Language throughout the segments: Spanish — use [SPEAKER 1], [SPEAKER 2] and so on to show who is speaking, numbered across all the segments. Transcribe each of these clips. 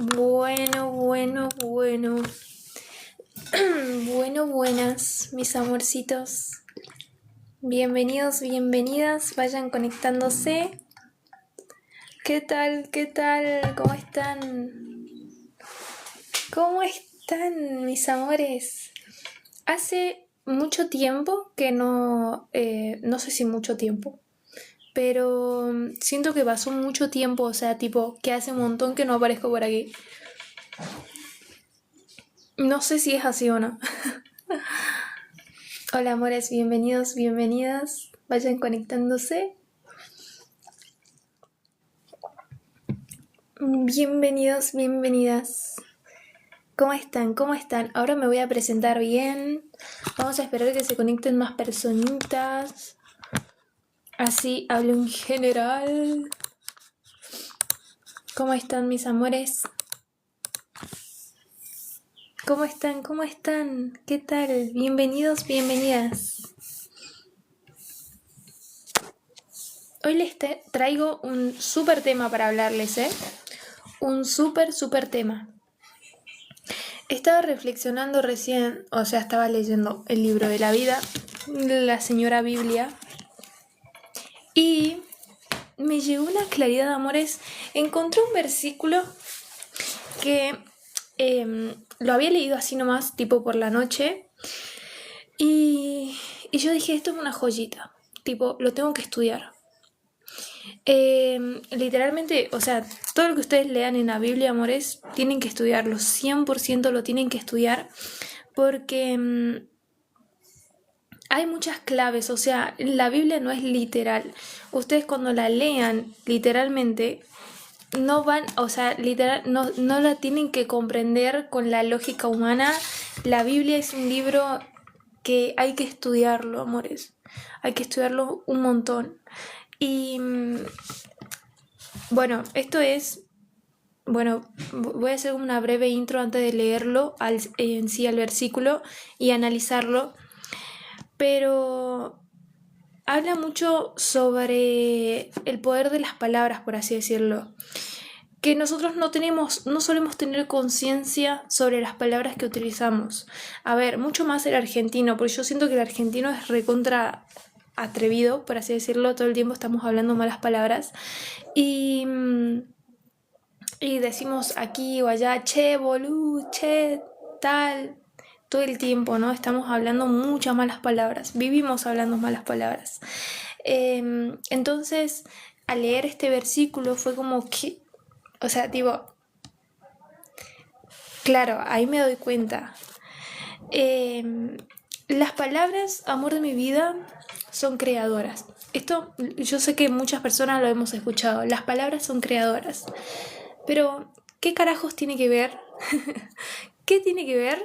[SPEAKER 1] Bueno. Buenas, mis amorcitos. Bienvenidos, bienvenidas. Vayan conectándose. ¿Qué tal? ¿Cómo están? ¿Cómo están, mis amores? Hace mucho tiempo que no sé si mucho tiempo, pero siento que pasó mucho tiempo, o sea, tipo, que hace un montón que no aparezco por aquí. No sé si es así o no. Hola, amores, bienvenidos, bienvenidas. Vayan conectándose. Bienvenidos, bienvenidas. ¿Cómo están? Ahora me voy a presentar bien. Vamos a esperar que se conecten más personitas. Así hablo en general. ¿Cómo están, mis amores? ¿Cómo están? ¿Qué tal? Bienvenidos, bienvenidas. Hoy les traigo un súper tema para hablarles, Un súper tema. Estaba reflexionando recién, o sea, estaba leyendo el libro de la vida, la señora Biblia, y me llegó una claridad, amores. Encontré un versículo que lo había leído así nomás, tipo por la noche, y yo dije, esto es una joyita, tipo, lo tengo que estudiar. Literalmente, o sea, todo lo que ustedes lean en la Biblia, amores, tienen que estudiarlo, 100% lo tienen que estudiar, porque hay muchas claves, o sea, la Biblia no es literal. Ustedes cuando la lean literalmente, no van, o sea, literal, no la tienen que comprender con la lógica humana. La Biblia es un libro que hay que estudiarlo, amores. Hay que estudiarlo un montón. Y bueno, esto es... Bueno, voy a hacer una breve intro antes de leerlo en sí al versículo y analizarlo. Pero habla mucho sobre el poder de las palabras, por así decirlo. Que nosotros no solemos tener conciencia sobre las palabras que utilizamos. A ver, mucho más el argentino, porque yo siento que el argentino es recontra atrevido, por así decirlo. Todo el tiempo estamos hablando malas palabras. Y decimos aquí o allá, che, bolú, che, tal, todo el tiempo, ¿no? Estamos hablando muchas malas palabras, vivimos hablando malas palabras. Entonces, al leer este versículo fue como que, o sea, tipo, claro, ahí me doy cuenta. Las palabras, amor de mi vida, son creadoras. Esto yo sé que muchas personas lo hemos escuchado. Las palabras son creadoras. Pero, ¿qué carajos tiene que ver? ¿Qué tiene que ver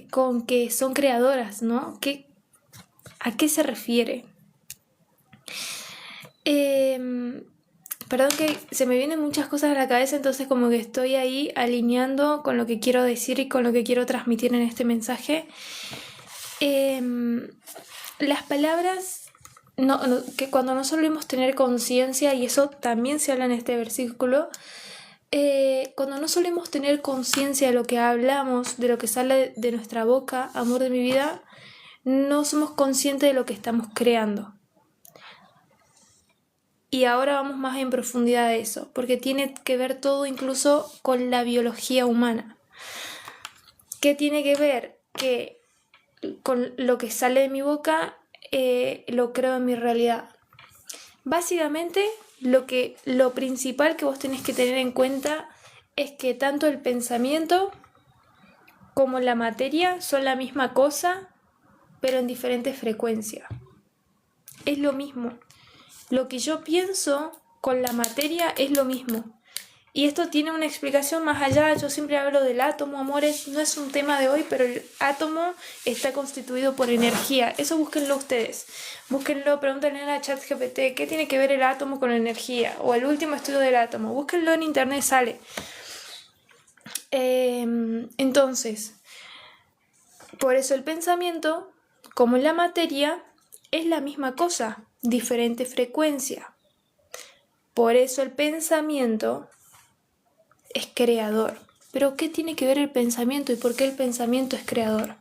[SPEAKER 1] con que son creadoras, ¿no? ¿A qué se refiere? Perdón que se me vienen muchas cosas a la cabeza, entonces como que estoy ahí alineando con lo que quiero decir y con lo que quiero transmitir en este mensaje. Las palabras, que cuando no solemos tener conciencia, y eso también se habla en este versículo, cuando no solemos tener conciencia de lo que hablamos, de lo que sale de nuestra boca, amor de mi vida, no somos conscientes de lo que estamos creando. Y ahora vamos más en profundidad de eso, porque tiene que ver todo incluso con la biología humana. ¿Qué tiene que ver? Que con lo que sale de mi boca lo creo en mi realidad. Básicamente, lo principal que vos tenés que tener en cuenta es que tanto el pensamiento como la materia son la misma cosa, pero en diferentes frecuencias. Es lo mismo. Lo que yo pienso con la materia es lo mismo. Y esto tiene una explicación más allá. Yo siempre hablo del átomo, amores. No es un tema de hoy, pero el átomo está constituido por energía. Eso búsquenlo ustedes. Búsquenlo, pregúntenle a ChatGPT qué tiene que ver el átomo con la energía. O el último estudio del átomo. Búsquenlo en internet, sale. Entonces, por eso el pensamiento, como la materia, es la misma cosa, diferente frecuencia. Por eso el pensamiento es creador. Pero ¿qué tiene que ver el pensamiento y por qué el pensamiento es creador?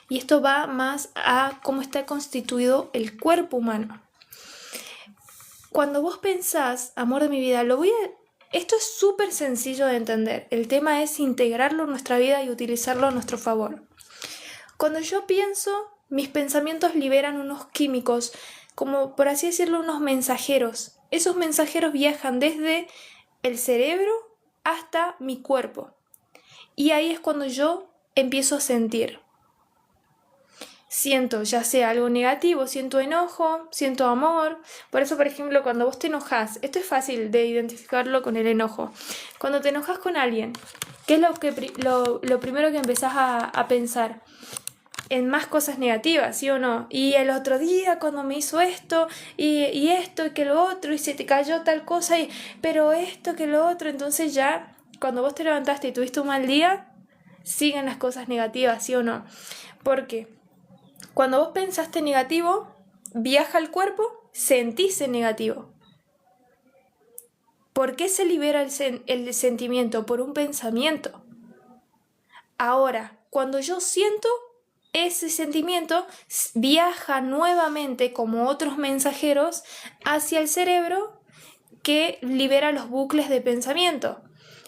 [SPEAKER 1] Y esto va más a cómo está constituido el cuerpo humano. Cuando vos pensás, amor de mi vida, esto es súper sencillo de entender. El tema es integrarlo en nuestra vida y utilizarlo a nuestro favor. Cuando yo pienso, mis pensamientos liberan unos químicos, como por así decirlo, unos mensajeros. Esos mensajeros viajan desde el cerebro hasta mi cuerpo. Y ahí es cuando yo empiezo a sentir. Siento ya sea algo negativo, siento enojo, siento amor. Por eso, por ejemplo, cuando vos te enojas, esto es fácil de identificarlo con el enojo. Cuando te enojas con alguien, ¿qué es lo primero que empezás a pensar? En más cosas negativas, ¿sí o no? Y el otro día cuando me hizo esto, y esto, y que lo otro, y se te cayó tal cosa, pero esto, que lo otro. Entonces ya, cuando vos te levantaste y tuviste un mal día, siguen las cosas negativas, ¿sí o no? Porque cuando vos pensaste negativo, viaja al cuerpo, sentís el negativo. ¿Por qué se libera el sentimiento? Por un pensamiento. Ahora, cuando yo siento, ese sentimiento viaja nuevamente como otros mensajeros hacia el cerebro que libera los bucles de pensamiento.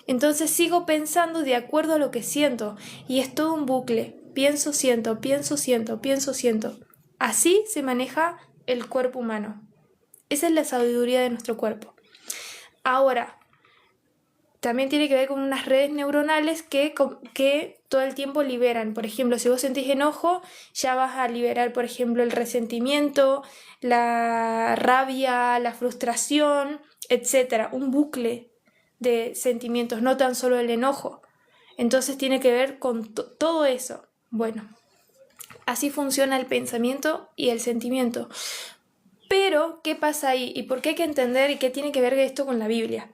[SPEAKER 1] Entonces sigo pensando de acuerdo a lo que siento y es todo un bucle. Pienso, siento, pienso, siento, pienso, siento. Así se maneja el cuerpo humano. Esa es la sabiduría de nuestro cuerpo. Ahora, también tiene que ver con unas redes neuronales que todo el tiempo liberan. Por ejemplo, si vos sentís enojo, ya vas a liberar, por ejemplo, el resentimiento, la rabia, la frustración, etc. Un bucle de sentimientos, no tan solo el enojo. Entonces tiene que ver con todo eso. Bueno, así funciona el pensamiento y el sentimiento. Pero, ¿qué pasa ahí? ¿Y por qué hay que entender y qué tiene que ver esto con la Biblia?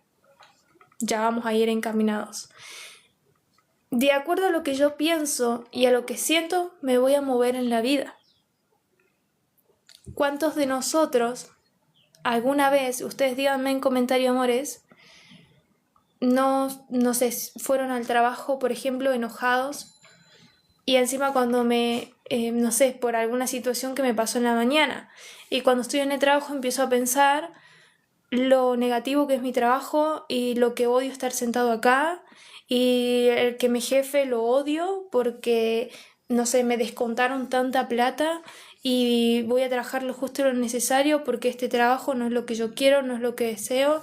[SPEAKER 1] Ya vamos a ir encaminados. De acuerdo a lo que yo pienso y a lo que siento, me voy a mover en la vida. ¿Cuántos de nosotros, alguna vez, ustedes díganme en comentario, amores, no sé, fueron al trabajo, por ejemplo, enojados y encima cuando no sé, por alguna situación que me pasó en la mañana y cuando estoy en el trabajo empiezo a pensar lo negativo que es mi trabajo y lo que odio estar sentado acá y el que mi jefe lo odio porque, no sé, me descontaron tanta plata y voy a trabajar lo justo y lo necesario porque este trabajo no es lo que yo quiero, no es lo que deseo.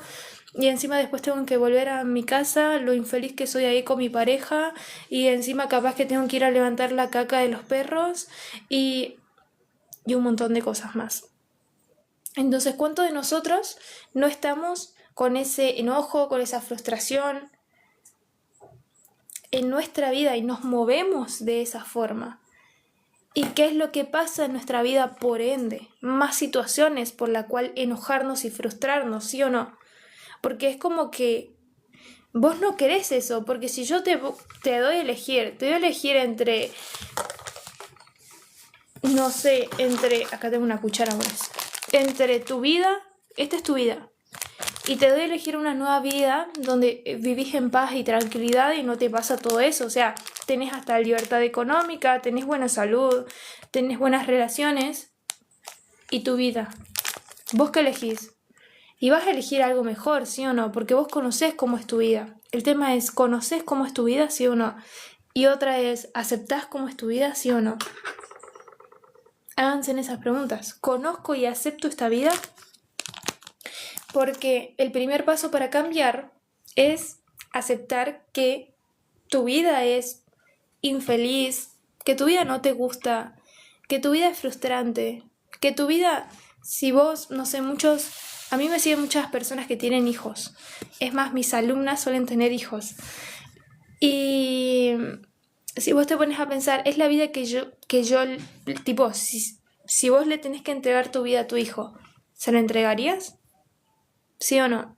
[SPEAKER 1] Y encima después tengo que volver a mi casa, lo infeliz que soy ahí con mi pareja, y encima capaz que tengo que ir a levantar la caca de los perros y un montón de cosas más. Entonces, ¿cuántos de nosotros no estamos con ese enojo, con esa frustración en nuestra vida y nos movemos de esa forma? ¿Y qué es lo que pasa en nuestra vida por ende? Más situaciones por la cual enojarnos y frustrarnos, ¿sí o no? Porque es como que vos no querés eso, porque si yo te doy a elegir entre, no sé, acá tengo una cuchara, amores, entre tu vida, esta es tu vida, y te doy a elegir una nueva vida donde vivís en paz y tranquilidad y no te pasa todo eso. O sea, tenés hasta libertad económica, tenés buena salud, tenés buenas relaciones y tu vida. ¿Vos qué elegís? Y vas a elegir algo mejor, ¿sí o no? Porque vos conocés cómo es tu vida. El tema es, ¿conocés cómo es tu vida, sí o no? Y otra es, ¿aceptás cómo es tu vida, sí o no? Háganse en esas preguntas. ¿Conozco y acepto esta vida? Porque el primer paso para cambiar es aceptar que tu vida es infeliz, que tu vida no te gusta, que tu vida es frustrante, que tu vida, si vos, no sé, a mí me siguen muchas personas que tienen hijos. Es más, mis alumnas suelen tener hijos. Y si vos te pones a pensar, es la vida que yo tipo, si vos le tenés que entregar tu vida a tu hijo, ¿se la entregarías? ¿Sí o no?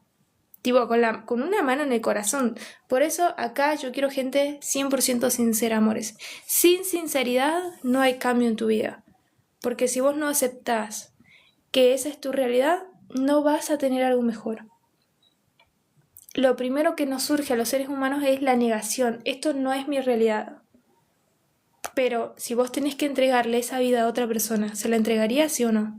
[SPEAKER 1] Tipo, con una mano en el corazón. Por eso acá yo quiero gente 100% sincera, amores. Sin sinceridad no hay cambio en tu vida. Porque si vos no aceptás que esa es tu realidad, no vas a tener algo mejor. lo primero que nos surge a los seres humanos es la negación. Esto no es mi realidad. Pero si vos tenés que entregarle esa vida a otra persona, ¿se la entregarías, sí o no?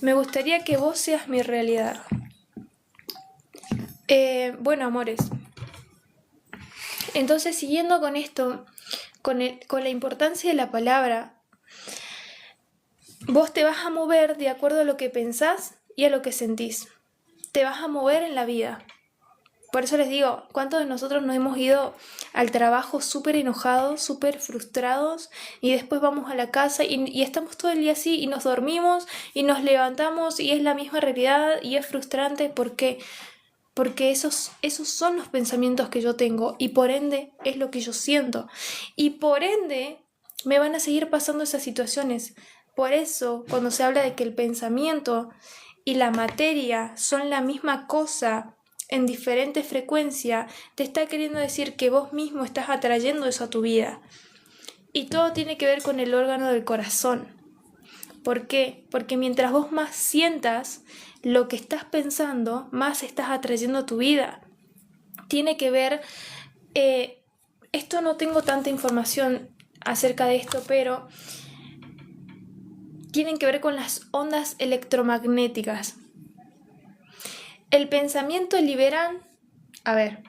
[SPEAKER 1] Me gustaría que vos seas mi realidad. Bueno, amores. Entonces, siguiendo con esto, con la importancia de la palabra, vos te vas a mover de acuerdo a lo que pensás y a lo que sentís. Te vas a mover en la vida. Por eso les digo, ¿cuántos de nosotros nos hemos ido al trabajo súper enojados, súper frustrados, y después vamos a la casa y estamos todo el día así y nos dormimos y nos levantamos y es la misma realidad y es frustrante? ¿Por qué? Porque esos son los pensamientos que yo tengo y por ende es lo que yo siento. Y por ende me van a seguir pasando esas situaciones. Por eso, cuando se habla de que el pensamiento y la materia son la misma cosa en diferente frecuencia, te está queriendo decir que vos mismo estás atrayendo eso a tu vida. Y todo tiene que ver con el órgano del corazón. ¿Por qué? Porque mientras vos más sientas lo que estás pensando, más estás atrayendo a tu vida. Tiene que ver, esto no tengo tanta información acerca de esto, pero tienen que ver con las ondas electromagnéticas. El pensamiento liberan... A ver.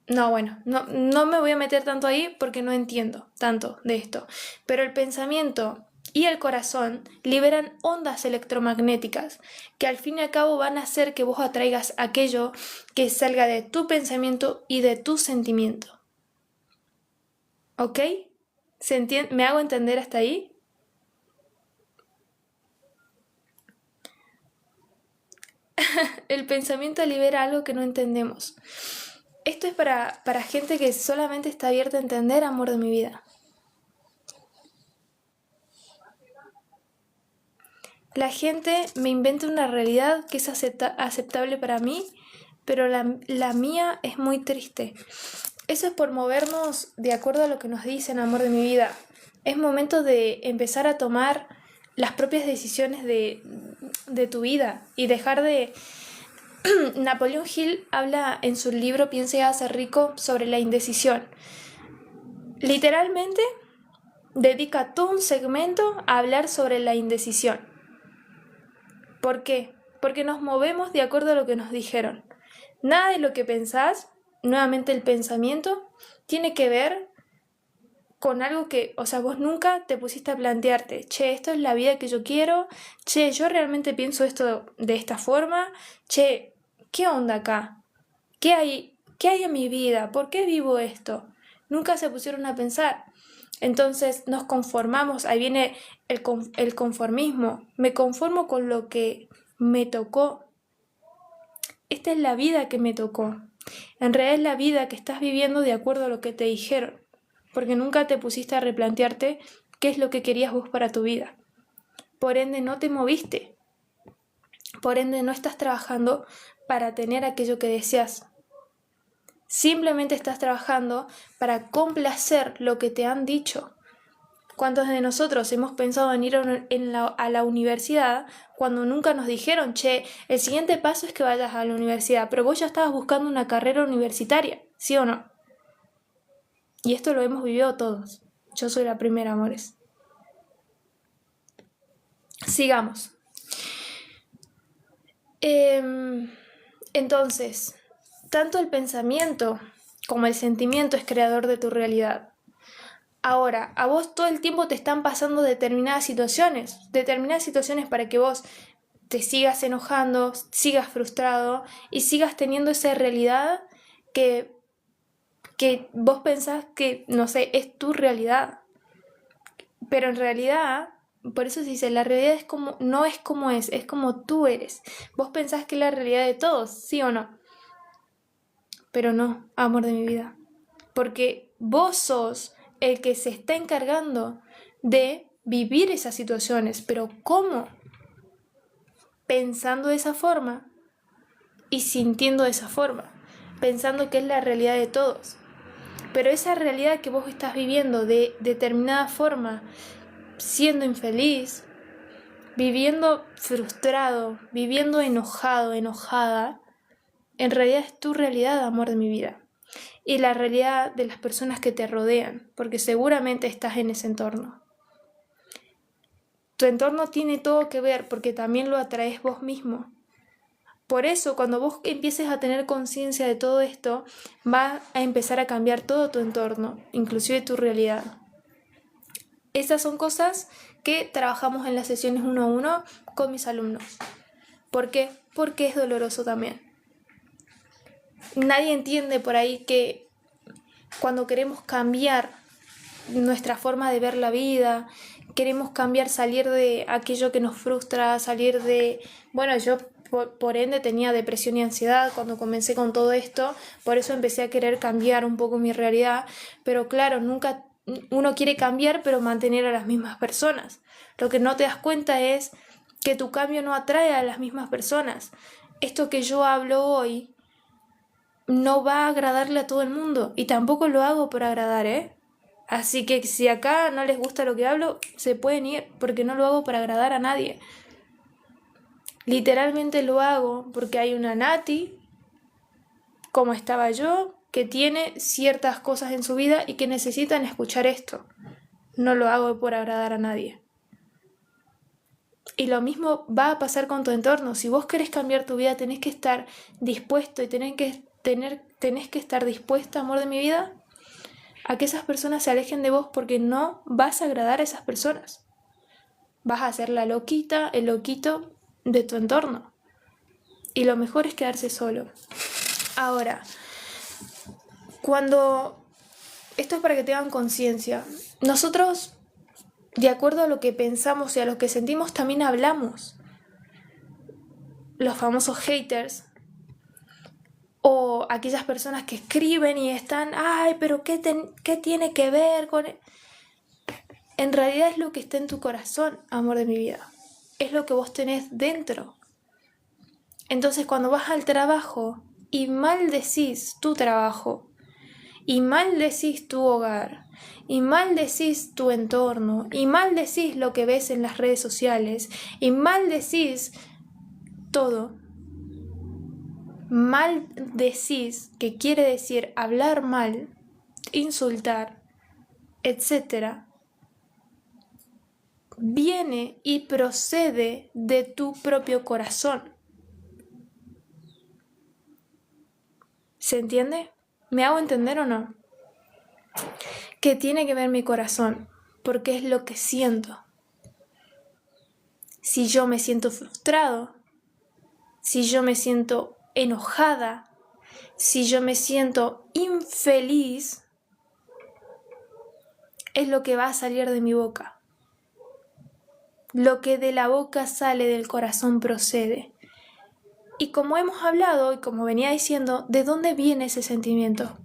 [SPEAKER 1] No, bueno, no me voy a meter tanto ahí porque no entiendo tanto de esto. Pero el pensamiento y el corazón liberan ondas electromagnéticas que al fin y al cabo van a hacer que vos atraigas aquello que salga de tu pensamiento y de tu sentimiento. ¿Ok? ¿Se entiende? ¿Me hago entender hasta ahí? El pensamiento libera algo que no entendemos. Esto es para gente que solamente está abierta a entender, amor de mi vida. La gente me inventa una realidad que es aceptable para mí, pero la mía es muy triste. Eso es por movernos de acuerdo a lo que nos dicen, amor de mi vida. Es momento de empezar a tomar las propias decisiones de tu vida y dejar de... Napoleón Hill habla en su libro Piense y hágase rico sobre la indecisión. Literalmente dedica todo un segmento a hablar sobre la indecisión. ¿Por qué? Porque nos movemos de acuerdo a lo que nos dijeron. Nada de lo que pensás, nuevamente el pensamiento, tiene que ver con algo que, o sea, vos nunca te pusiste a plantearte, che, esto es la vida que yo quiero, che, yo realmente pienso esto de esta forma, che, ¿qué onda acá? ¿Qué hay en mi vida? ¿Por qué vivo esto? Nunca se pusieron a pensar. Entonces nos conformamos, ahí viene el conformismo. Me conformo con lo que me tocó. Esta es la vida que me tocó. En realidad es la vida que estás viviendo de acuerdo a lo que te dijeron, porque nunca te pusiste a replantearte qué es lo que querías vos para tu vida. Por ende no te moviste. Por ende no estás trabajando para tener aquello que deseas. Simplemente estás trabajando para complacer lo que te han dicho. ¿Cuántos de nosotros hemos pensado en ir a la universidad cuando nunca nos dijeron, che, el siguiente paso es que vayas a la universidad, pero vos ya estabas buscando una carrera universitaria, ¿sí o no? Y esto lo hemos vivido todos. Yo soy la primera, amores. Sigamos. Entonces, tanto el pensamiento como el sentimiento es creador de tu realidad. Ahora, a vos todo el tiempo te están pasando determinadas situaciones para que vos te sigas enojando, sigas frustrado y sigas teniendo esa realidad que vos pensás que, no sé, es tu realidad. Pero en realidad, por eso se dice, la realidad no es como es como tú eres. Vos pensás que es la realidad de todos, ¿sí o no? Pero no, amor de mi vida. Porque vos sos el que se está encargando de vivir esas situaciones. Pero ¿cómo? Pensando de esa forma y sintiendo de esa forma. Pensando que es la realidad de todos. Pero esa realidad que vos estás viviendo de determinada forma, siendo infeliz, viviendo frustrado, viviendo enojado, enojada, en realidad es tu realidad, amor de mi vida. Y la realidad de las personas que te rodean, porque seguramente estás en ese entorno. Tu entorno tiene todo que ver porque también lo atraes vos mismo. Por eso, cuando vos empieces a tener conciencia de todo esto, va a empezar a cambiar todo tu entorno, inclusive tu realidad. Esas son cosas que trabajamos en las sesiones 1 a 1 con mis alumnos. ¿Por qué? Porque es doloroso también. Nadie entiende por ahí que cuando queremos cambiar nuestra forma de ver la vida, queremos cambiar, salir de aquello que nos frustra, salir de... Bueno, yo por ende tenía depresión y ansiedad cuando comencé con todo esto, por eso empecé a querer cambiar un poco mi realidad, pero claro, nunca uno quiere cambiar pero mantener a las mismas personas. Lo que no te das cuenta es que tu cambio no atrae a las mismas personas. Esto que yo hablo hoy no va a agradarle a todo el mundo y tampoco lo hago por agradar, ¿eh? Así que si acá no les gusta lo que hablo, se pueden ir porque no lo hago para agradar a nadie. Literalmente lo hago porque hay una Nati, como estaba yo, que tiene ciertas cosas en su vida y que necesitan escuchar esto. No lo hago por agradar a nadie. Y lo mismo va a pasar con tu entorno. Si vos querés cambiar tu vida, tenés que estar dispuesto y tenés que estar dispuesta, amor de mi vida, a que esas personas se alejen de vos porque no vas a agradar a esas personas. Vas a ser la loquita, el loquito de tu entorno. Y lo mejor es quedarse solo. Ahora, esto es para que tengan conciencia. Nosotros, de acuerdo a lo que pensamos y a lo que sentimos, también hablamos. Los famosos haters o aquellas personas que escriben y están, ay, pero ¿qué tiene que ver con...? En realidad es lo que está en tu corazón, amor de mi vida. Es lo que vos tenés dentro. Entonces cuando vas al trabajo y maldecís tu trabajo, y maldecís tu hogar, y maldecís tu entorno, y maldecís lo que ves en las redes sociales, y maldecís todo, maldecís, que quiere decir hablar mal, insultar, etc., viene y procede de tu propio corazón. ¿Se entiende? ¿Me hago entender o no? ¿Qué tiene que ver mi corazón? Porque es lo que siento. Si yo me siento frustrado, si yo me siento enojada, si yo me siento infeliz, es lo que va a salir de mi boca. Lo que de la boca sale del corazón procede. Y como hemos hablado y como venía diciendo, ¿de dónde viene ese sentimiento?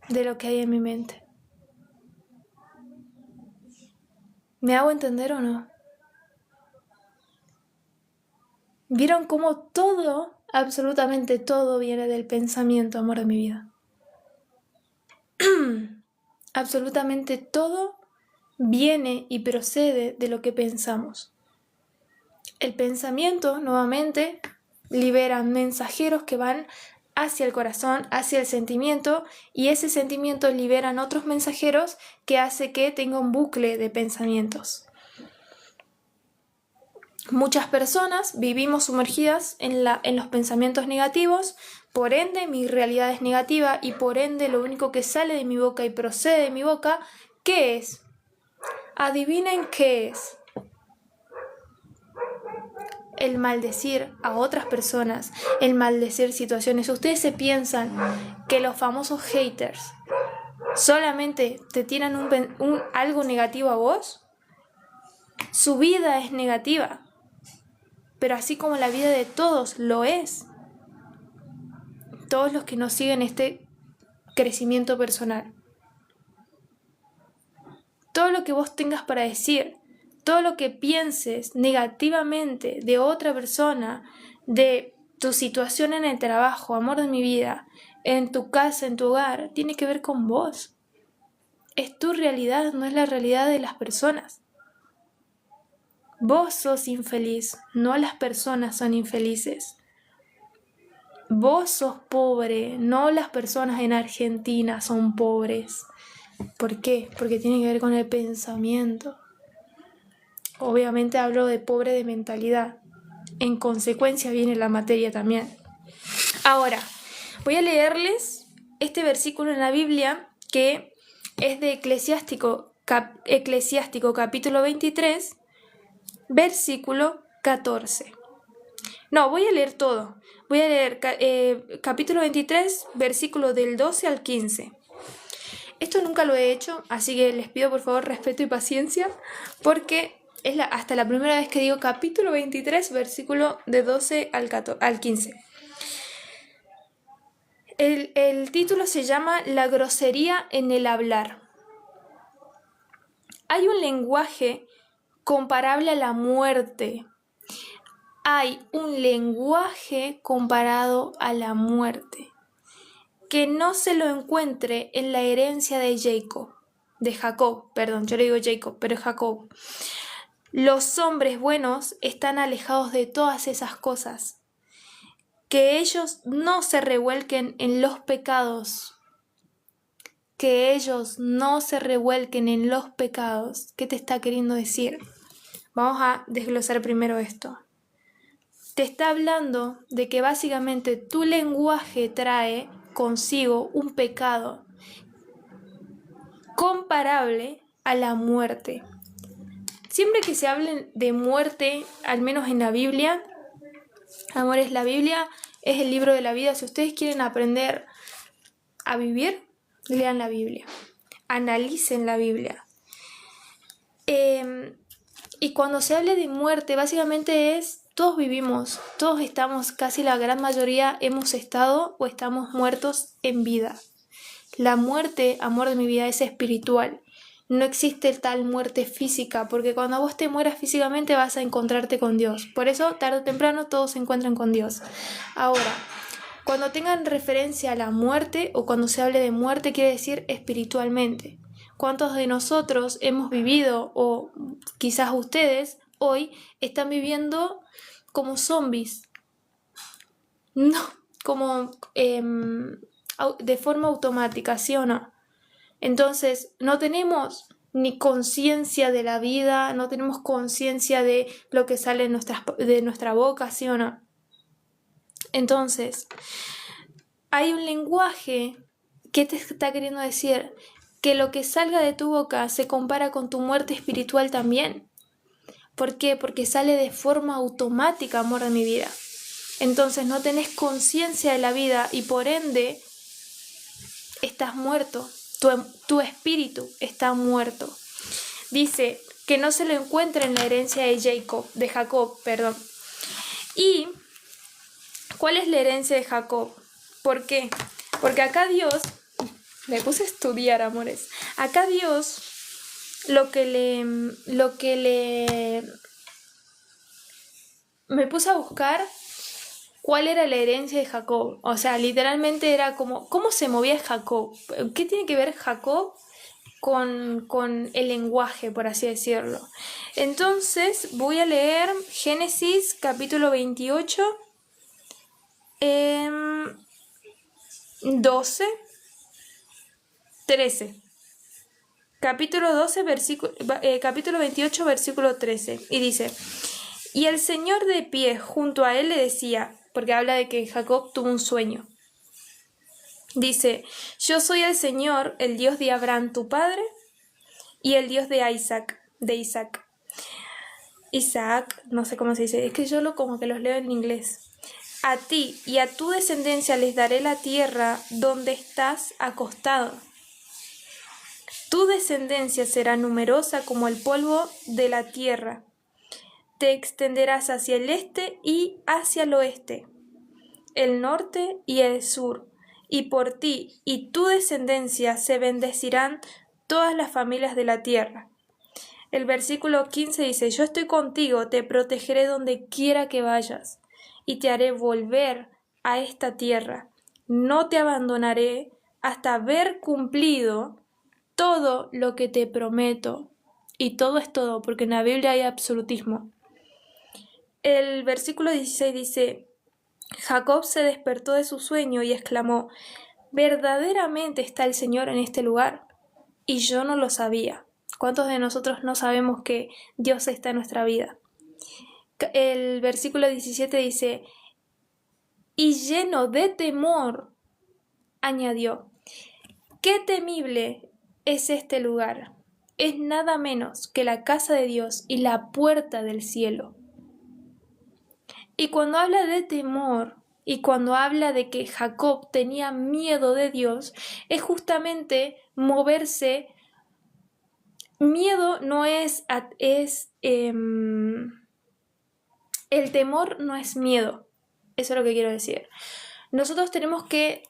[SPEAKER 1] De lo que hay en mi mente. ¿Me hago entender o no? ¿Vieron cómo todo, absolutamente todo, viene del pensamiento, amor de mi vida? Absolutamente todo viene y procede de lo que pensamos. El pensamiento, nuevamente, libera mensajeros que van hacia el corazón, hacia el sentimiento, y ese sentimiento liberan otros mensajeros que hace que tenga un bucle de pensamientos. Muchas personas vivimos sumergidas en los pensamientos negativos, por ende mi realidad es negativa y por ende lo único que sale de mi boca y procede de mi boca, ¿qué es? Adivinen qué es. El maldecir a otras personas, el maldecir situaciones. Ustedes se piensan que los famosos haters solamente te tiran algo negativo a vos. Su vida es negativa, pero así como la vida de todos lo es. Todos los que nos siguen este crecimiento personal. Todo lo que vos tengas para decir, todo lo que pienses negativamente de otra persona, de tu situación en el trabajo, amor de mi vida, en tu casa, en tu hogar, tiene que ver con vos. Es tu realidad, no es la realidad de las personas. Vos sos infeliz, no las personas son infelices. Vos sos pobre, no las personas en Argentina son pobres. ¿Por qué? Porque tiene que ver con el pensamiento. Obviamente hablo de pobre de mentalidad. En consecuencia viene la materia también. Ahora, voy a leerles este versículo en la Biblia que es de Eclesiástico capítulo 23, versículo 14. No, voy a leer todo. Voy a leer capítulo 23, versículo del 12 al 15. Esto nunca lo he hecho, así que les pido por favor respeto y paciencia, porque es hasta la primera vez que digo capítulo 23, versículo de 12 al 15. El título se llama La grosería en el hablar. Hay un lenguaje comparable a la muerte. Hay un lenguaje comparado a la muerte que no se lo encuentre en la herencia de Jacob, perdón, yo le digo Jacob, pero es Jacob. Los hombres buenos están alejados de todas esas cosas. Que ellos no se revuelquen en los pecados. Que ellos no se revuelquen en los pecados. ¿Qué te está queriendo decir? Vamos a desglosar primero esto. Te está hablando de que básicamente tu lenguaje trae consigo un pecado comparable a la muerte. Siempre que se hable de muerte, al menos en la Biblia, amores, la Biblia es el libro de la vida. Si ustedes quieren aprender a vivir, lean la Biblia, analicen la Biblia. Y cuando se hable de muerte, básicamente todos vivimos, todos estamos, casi la gran mayoría hemos estado o estamos muertos en vida. La muerte, amor de mi vida, es espiritual. No existe tal muerte física, porque cuando vos te mueras físicamente vas a encontrarte con Dios. Por eso, tarde o temprano, todos se encuentran con Dios. Ahora, cuando tengan referencia a la muerte o cuando se hable de muerte, quiere decir espiritualmente. ¿Cuántos de nosotros hemos vivido, o quizás ustedes hoy están viviendo como zombies? No, como de forma automática, ¿sí o no? Entonces, no tenemos ni conciencia de la vida, no tenemos conciencia de lo que sale de nuestra boca, ¿sí o no? Entonces, hay un lenguaje que te está queriendo decir que lo que salga de tu boca se compara con tu muerte espiritual también. ¿Por qué? Porque sale de forma automática, amor de mi vida. Entonces no tenés conciencia de la vida y por ende estás muerto. Tu espíritu está muerto. Dice que no se lo encuentra en la herencia de Jacob. ¿Y cuál es la herencia de Jacob? ¿Por qué? Porque acá Dios, me puse a estudiar, amores. Acá Dios me puse a buscar cuál era la herencia de Jacob. O sea, literalmente era como, ¿cómo se movía Jacob? ¿Qué tiene que ver Jacob con el lenguaje, por así decirlo? Entonces, voy a leer Génesis capítulo 28, 12, 13. Capítulo 12, capítulo 28, versículo 13. Y dice: Y el Señor de pie junto a él le decía, porque habla de que Jacob tuvo un sueño. Dice: Yo soy el Señor, el Dios de Abraham tu padre, y el Dios de Isaac. Isaac, no sé cómo se dice, es que yo como que los leo en inglés. A ti y a tu descendencia les daré la tierra donde estás acostado. Tu descendencia será numerosa como el polvo de la tierra. Te extenderás hacia el este y hacia el oeste, el norte y el sur, y por ti y tu descendencia se bendecirán todas las familias de la tierra. El versículo 15 dice: Yo estoy contigo, te protegeré donde quiera que vayas, y te haré volver a esta tierra. No te abandonaré hasta haber cumplido todo lo que te prometo. y todo es todo, porque en la Biblia hay absolutismo. El versículo 16 dice: Jacob se despertó de su sueño y exclamó: verdaderamente está el Señor en este lugar, y yo no lo sabía. ¿Cuántos de nosotros no sabemos que Dios está en nuestra vida? El versículo 17 dice: y lleno de temor, añadió: qué temible es este lugar. Es nada menos que la casa de Dios y la puerta del cielo. Y cuando habla de temor y cuando habla de que Jacob tenía miedo de Dios, es justamente moverse. Miedo no es, el temor no es miedo. Eso es lo que quiero decir. Nosotros tenemos que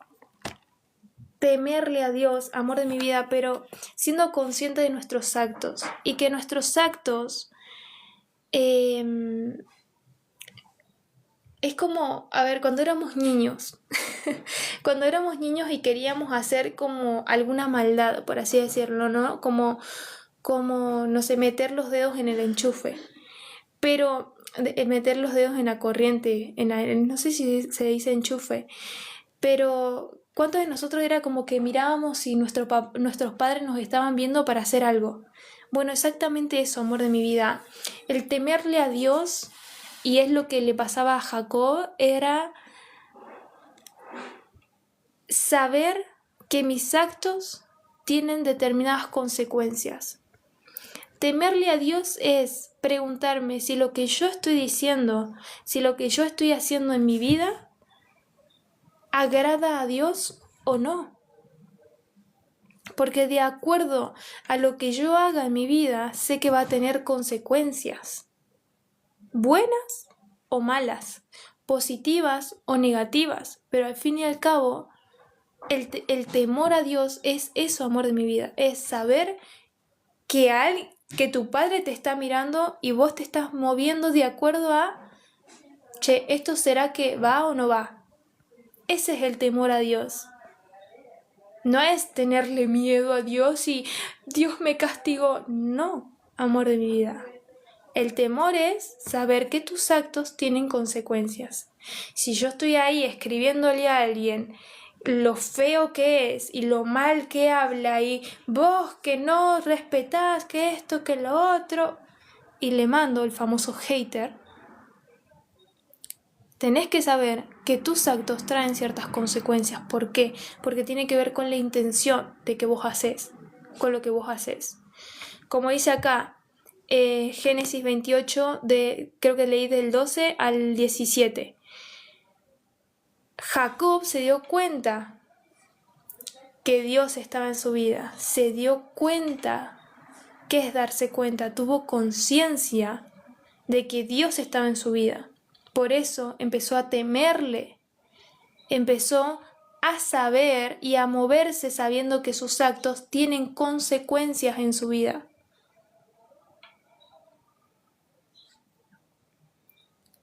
[SPEAKER 1] temerle a Dios, amor de mi vida, pero siendo consciente de nuestros actos y que nuestros actos es como, a ver, cuando éramos niños, cuando éramos niños y queríamos hacer como alguna maldad, por así decirlo, ¿no? Como, no sé, meter los dedos en el enchufe, pero meter los dedos en la corriente, no sé si se dice enchufe, pero ¿cuántos de nosotros era como que mirábamos si nuestros padres nos estaban viendo para hacer algo? Bueno, exactamente eso, amor de mi vida. El temerle a Dios, y es lo que le pasaba a Jacob, era saber que mis actos tienen determinadas consecuencias. Temerle a Dios es preguntarme si lo que yo estoy diciendo, si lo que yo estoy haciendo en mi vida agrada a Dios o no. Porque de acuerdo a lo que yo haga en mi vida, sé que va a tener consecuencias, buenas o malas, positivas o negativas, pero al fin y al cabo, el temor a Dios es eso, amor de mi vida, es saber que tu padre te está mirando y vos te estás moviendo de acuerdo a, che, ¿esto será que va o no va? Ese es el temor a Dios. No es tenerle miedo a Dios y Dios me castigó. No, amor de mi vida. El temor es saber que tus actos tienen consecuencias. Si yo estoy ahí escribiéndole a alguien lo feo que es y lo mal que habla y vos que no respetás que esto, que lo otro, y le mando el famoso hater, tenés que saber que tus actos traen ciertas consecuencias. ¿Por qué? Porque tiene que ver con la intención de que vos haces, con lo que vos haces. Como dice acá, Génesis 28, creo que leí del 12 al 17. Jacob se dio cuenta que Dios estaba en su vida, se dio cuenta. ¿Qué es darse cuenta? Tuvo conciencia de que Dios estaba en su vida. Por eso empezó a temerle, empezó a saber y a moverse sabiendo que sus actos tienen consecuencias en su vida.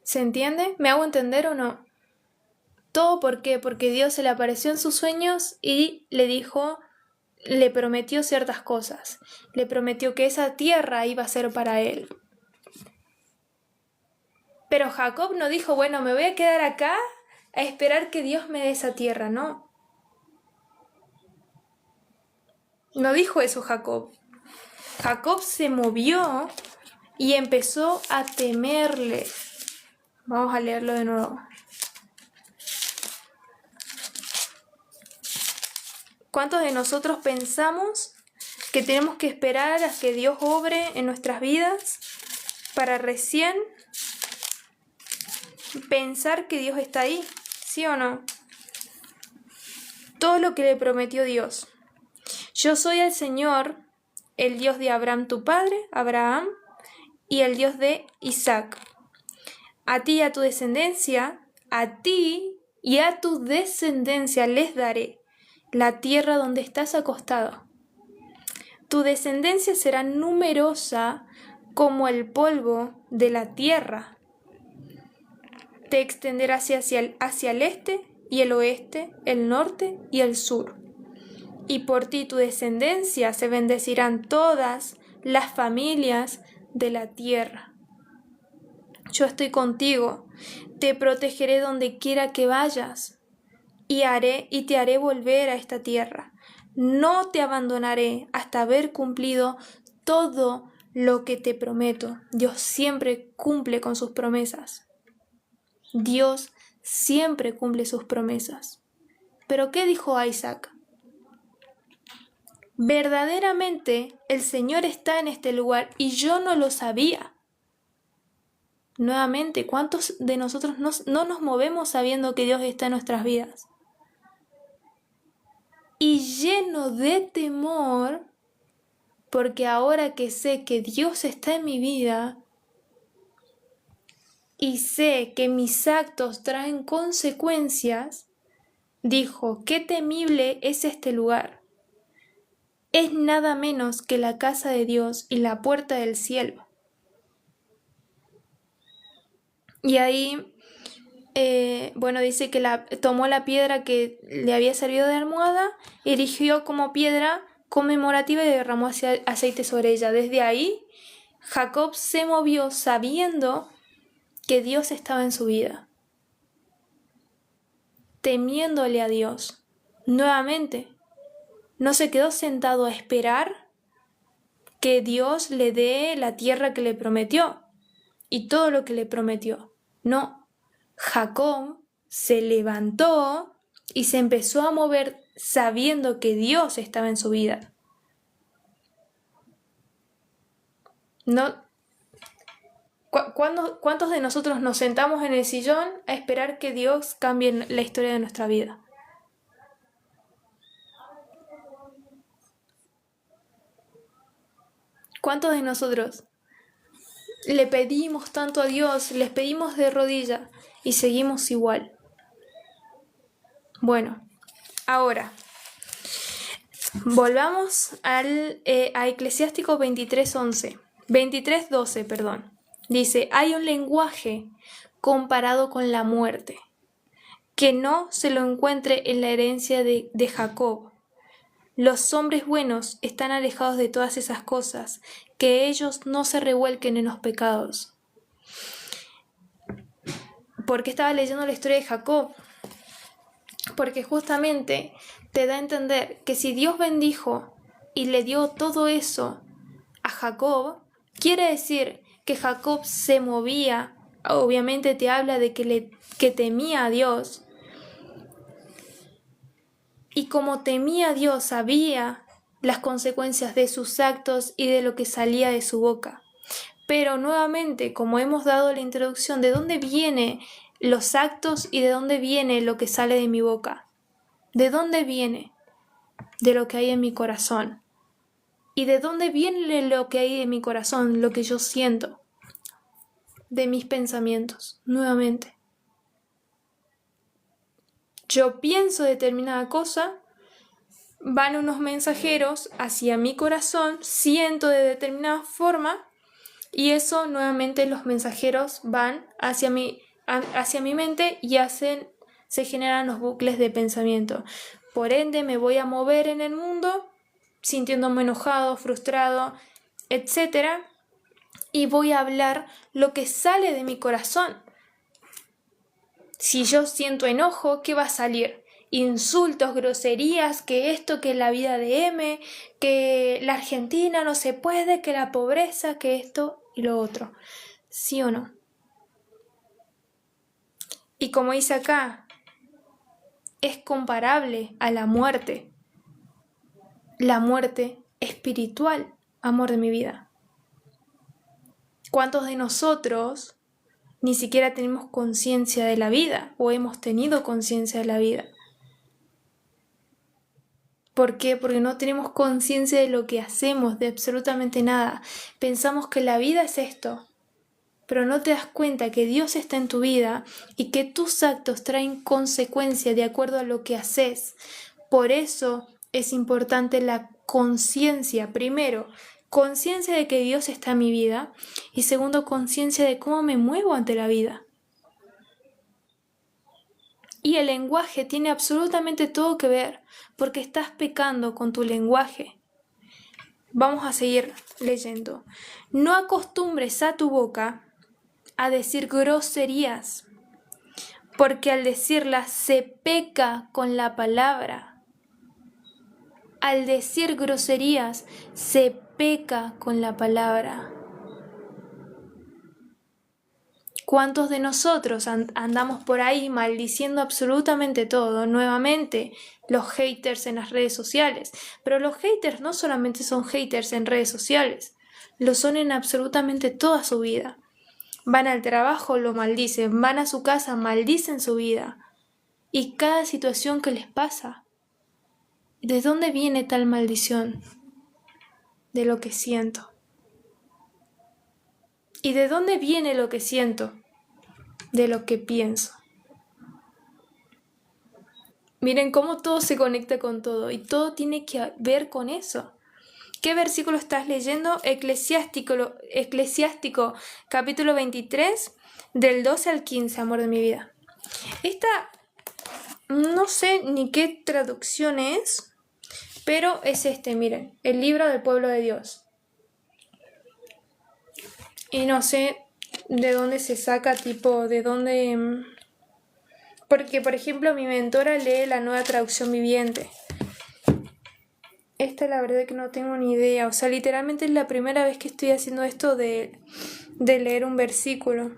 [SPEAKER 1] ¿Se entiende? ¿Me hago entender o no? ¿Todo por qué? Porque Dios se le apareció en sus sueños y le dijo, le prometió ciertas cosas. Le prometió que esa tierra iba a ser para él. Pero Jacob no dijo, bueno, me voy a quedar acá a esperar que Dios me dé esa tierra, no. No dijo eso Jacob. Jacob se movió y empezó a temerle. Vamos a leerlo de nuevo. ¿Cuántos de nosotros pensamos que tenemos que esperar a que Dios obre en nuestras vidas para recién pensar que Dios está ahí? ¿Sí o no? Todo lo que le prometió Dios. Yo soy el Señor, el Dios de Abraham tu padre, Abraham, y el Dios de Isaac. A ti y a tu descendencia, a ti y a tu descendencia les daré la tierra donde estás acostado. Tu descendencia será numerosa como el polvo de la tierra. Te extenderás hacia el este y el oeste, el norte y el sur. Y por ti tu descendencia se bendecirán todas las familias de la tierra. Yo estoy contigo, te protegeré donde quiera que vayas y te haré volver a esta tierra. No te abandonaré hasta haber cumplido todo lo que te prometo. Dios siempre cumple con sus promesas. Dios siempre cumple sus promesas. ¿Pero qué dijo Isaac? Verdaderamente el Señor está en este lugar y yo no lo sabía. Nuevamente, ¿cuántos de nosotros no nos movemos sabiendo que Dios está en nuestras vidas? Y lleno de temor, porque ahora que sé que Dios está en mi vida y sé que mis actos traen consecuencias, dijo, qué temible es este lugar. Es nada menos que la casa de Dios y la puerta del cielo. Y ahí, dice que tomó la piedra que le había servido de almohada, erigió como piedra conmemorativa y derramó aceite sobre ella. Desde ahí, Jacob se movió sabiendo que Dios estaba en su vida, temiéndole a Dios. Nuevamente, no se quedó sentado a esperar que Dios le dé la tierra que le prometió y todo lo que le prometió. No, Jacob se levantó y se empezó a mover sabiendo que Dios estaba en su vida. No, ¿cuántos de nosotros nos sentamos en el sillón a esperar que Dios cambie la historia de nuestra vida? ¿Cuántos de nosotros le pedimos tanto a Dios, les pedimos de rodilla y seguimos igual? Bueno, ahora volvamos a Eclesiástico 23:12, perdón. Dice, hay un lenguaje comparado con la muerte, que no se lo encuentre en la herencia de Jacob. Los hombres buenos están alejados de todas esas cosas, que ellos no se revuelquen en los pecados. ¿Por qué estaba leyendo la historia de Jacob? Porque justamente te da a entender que si Dios bendijo y le dio todo eso a Jacob, quiere decir que Jacob se movía, obviamente te habla de que temía a Dios, y como temía a Dios sabía las consecuencias de sus actos y de lo que salía de su boca. Pero nuevamente, como hemos dado la introducción, ¿de dónde vienen los actos y de dónde viene lo que sale de mi boca? ¿De dónde viene? De lo que hay en mi corazón. ¿Y de dónde viene lo que hay en mi corazón? Lo que yo siento. De mis pensamientos, nuevamente. Yo pienso determinada cosa, van unos mensajeros hacia mi corazón, siento de determinada forma, y eso nuevamente los mensajeros van hacia mi mente y se generan los bucles de pensamiento. Por ende, me voy a mover en el mundo sintiéndome enojado, frustrado, etc. Y voy a hablar lo que sale de mi corazón. Si yo siento enojo, ¿qué va a salir? Insultos, groserías, que esto, que la vida de M, que la Argentina no se puede, que la pobreza, que esto y lo otro. ¿Sí o no? Y como dice acá, es comparable a la muerte espiritual, amor de mi vida. ¿Cuántos de nosotros ni siquiera tenemos conciencia de la vida o hemos tenido conciencia de la vida? ¿Por qué? Porque no tenemos conciencia de lo que hacemos, de absolutamente nada. Pensamos que la vida es esto, pero no te das cuenta que Dios está en tu vida y que tus actos traen consecuencias de acuerdo a lo que haces. Por eso es importante la conciencia. Primero, conciencia de que Dios está en mi vida y segundo, conciencia de cómo me muevo ante la vida. Y el lenguaje tiene absolutamente todo que ver, porque estás pecando con tu lenguaje. Vamos a seguir leyendo. No acostumbres a tu boca a decir groserías, porque al decirlas se peca con la palabra. Al decir groserías se peca con la palabra. ¿Cuántos de nosotros andamos por ahí maldiciendo absolutamente todo? Nuevamente, los haters en las redes sociales. Pero los haters no solamente son haters en redes sociales, lo son en absolutamente toda su vida. Van al trabajo, lo maldicen, van a su casa, maldicen su vida. Y cada situación que les pasa. ¿De dónde viene tal maldición? De lo que siento. ¿Y de dónde viene lo que siento? De lo que pienso. Miren cómo todo se conecta con todo y todo tiene que ver con eso. ¿Qué versículo estás leyendo? Eclesiástico capítulo 23 del 12 al 15, amor de mi vida. Esta no sé ni qué traducción es, pero es miren, el libro del pueblo de Dios. Y no sé de dónde se saca, de dónde... Porque, por ejemplo, mi mentora lee la Nueva Traducción Viviente. Esta la verdad que no tengo ni idea. O sea, literalmente es la primera vez que estoy haciendo esto de leer un versículo.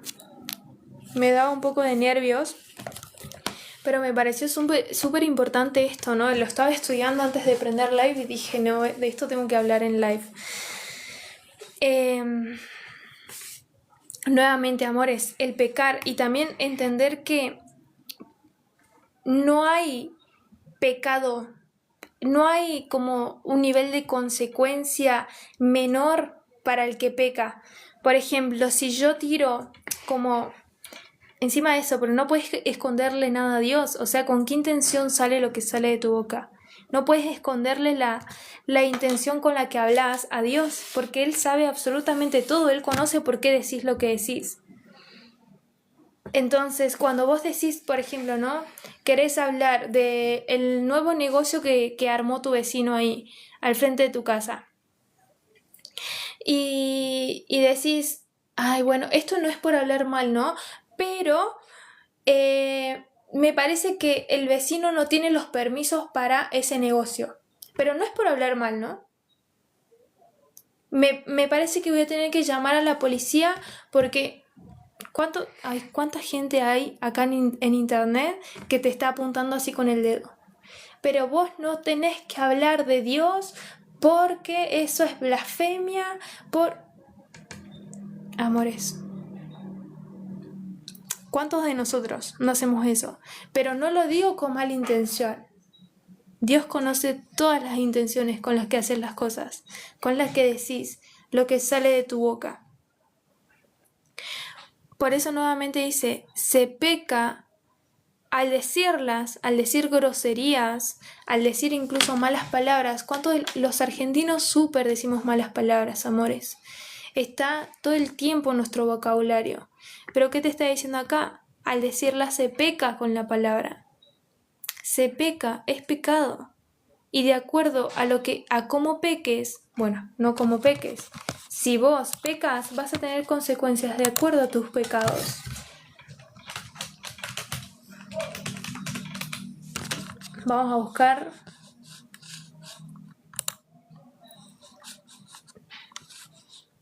[SPEAKER 1] Me daba un poco de nervios, pero me pareció súper importante esto, ¿no? Lo estaba estudiando antes de prender live y dije, no, de esto tengo que hablar en live. Nuevamente, amores, el pecar y también entender que no hay pecado, no hay como un nivel de consecuencia menor para el que peca. Por ejemplo, si yo tiro como encima de eso, pero no puedes esconderle nada a Dios, o sea, ¿con qué intención sale lo que sale de tu boca? No puedes esconderle la intención con la que hablas a Dios, porque Él sabe absolutamente todo, Él conoce por qué decís lo que decís. Entonces, cuando vos decís, por ejemplo, ¿no? Querés hablar de el nuevo negocio que armó tu vecino ahí, al frente de tu casa. Y decís, ay, bueno, esto no es por hablar mal, ¿no? Pero me parece que el vecino no tiene los permisos para ese negocio. Pero no es por hablar mal, ¿no? Me parece que voy a tener que llamar a la policía porque ¿cuánta gente hay acá en internet que te está apuntando así con el dedo? Pero vos no tenés que hablar de Dios porque eso es blasfemia, Amores, ¿cuántos de nosotros no hacemos eso? Pero no lo digo con mala intención. Dios conoce todas las intenciones con las que haces las cosas, con las que decís, lo que sale de tu boca. Por eso nuevamente dice, se peca al decirlas, al decir groserías, al decir incluso malas palabras. ¿Cuántos de los argentinos súper decimos malas palabras, amores? Está todo el tiempo en nuestro vocabulario. ¿Pero qué te está diciendo acá? Al decirlas se peca con la palabra. Se peca, es pecado. Y de acuerdo a cómo peques, bueno, no como peques, si vos pecas, vas a tener consecuencias de acuerdo a tus pecados. Vamos a buscar.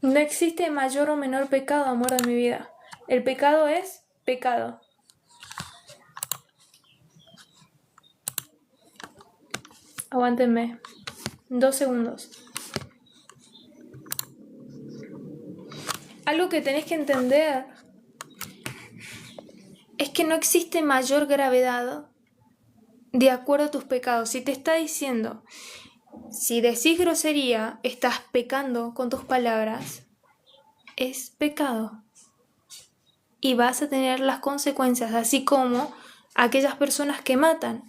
[SPEAKER 1] No existe mayor o menor pecado, amor de mi vida. El pecado es pecado. Aguántenme 2 segundos. Algo que tenés que entender es que no existe mayor gravedad de acuerdo a tus pecados. Si te está diciendo, si decís grosería, estás pecando con tus palabras, es pecado. Y vas a tener las consecuencias, así como aquellas personas que matan.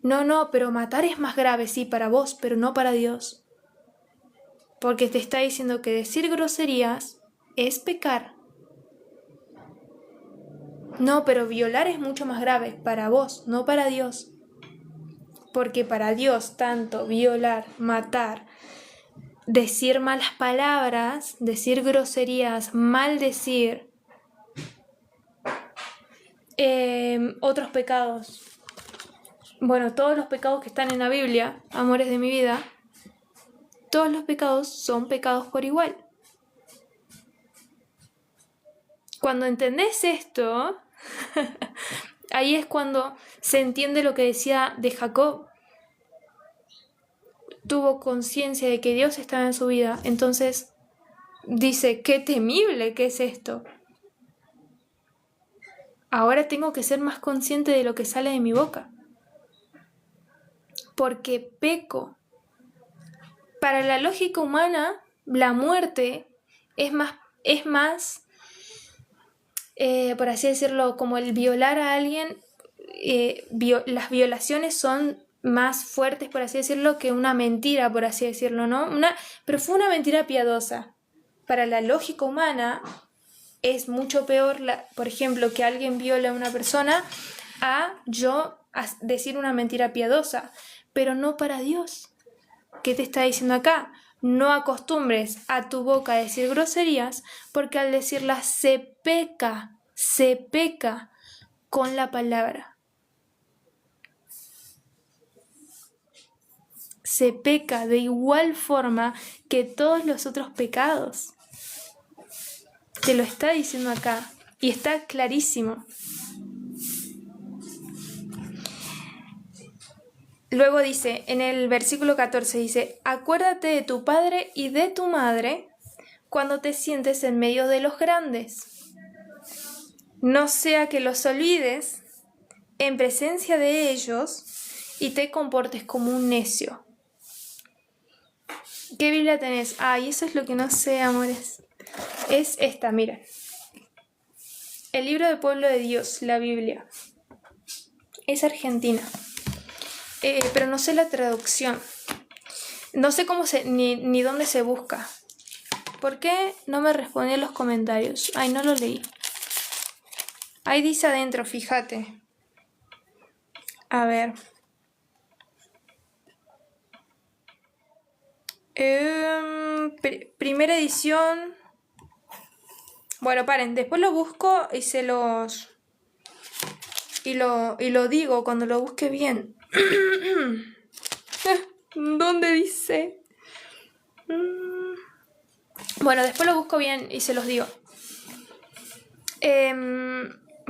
[SPEAKER 1] No, pero matar es más grave, sí, para vos, pero no para Dios. Porque te está diciendo que decir groserías es pecar. No, pero violar es mucho más grave para vos, no para Dios. Porque para Dios tanto violar, matar, decir malas palabras, decir groserías, maldecir, otros pecados. Bueno, todos los pecados que están en la Biblia, amores de mi vida, todos los pecados son pecados por igual. Cuando entendés esto, ahí es cuando se entiende lo que decía de Jacob. Tuvo conciencia de que Dios estaba en su vida, entonces dice, qué temible que es esto. Ahora tengo que ser más consciente de lo que sale de mi boca, porque peco. Para la lógica humana, la muerte es más, por así decirlo, como el violar a alguien. Las violaciones son más fuertes, por así decirlo, que una mentira, por así decirlo, ¿no? Pero fue una mentira piadosa. Para la lógica humana es mucho peor, por ejemplo, que alguien viole a una persona a decir una mentira piadosa, pero no para Dios. ¿Qué te está diciendo acá? No acostumbres a tu boca a decir groserías, porque al decirlas se peca con la palabra. Se peca de igual forma que todos los otros pecados. Te lo está diciendo acá y está clarísimo. Luego dice, en el versículo 14 dice, acuérdate de tu padre y de tu madre cuando te sientes en medio de los grandes. No sea que los olvides en presencia de ellos y te comportes como un necio. ¿Qué Biblia tenés? Ay, eso es lo que no sé, amores. Es esta, mira. El libro del pueblo de Dios, la Biblia. Es argentina. Pero no sé la traducción. No sé cómo ni dónde se busca. ¿Por qué no me respondió en los comentarios? Ay, no lo leí. Ahí dice adentro, fíjate. A ver. Primera edición. Bueno, paren, después lo busco y se los... Y lo digo cuando lo busque bien. ¿Dónde dice? Bueno, después lo busco bien y se los digo.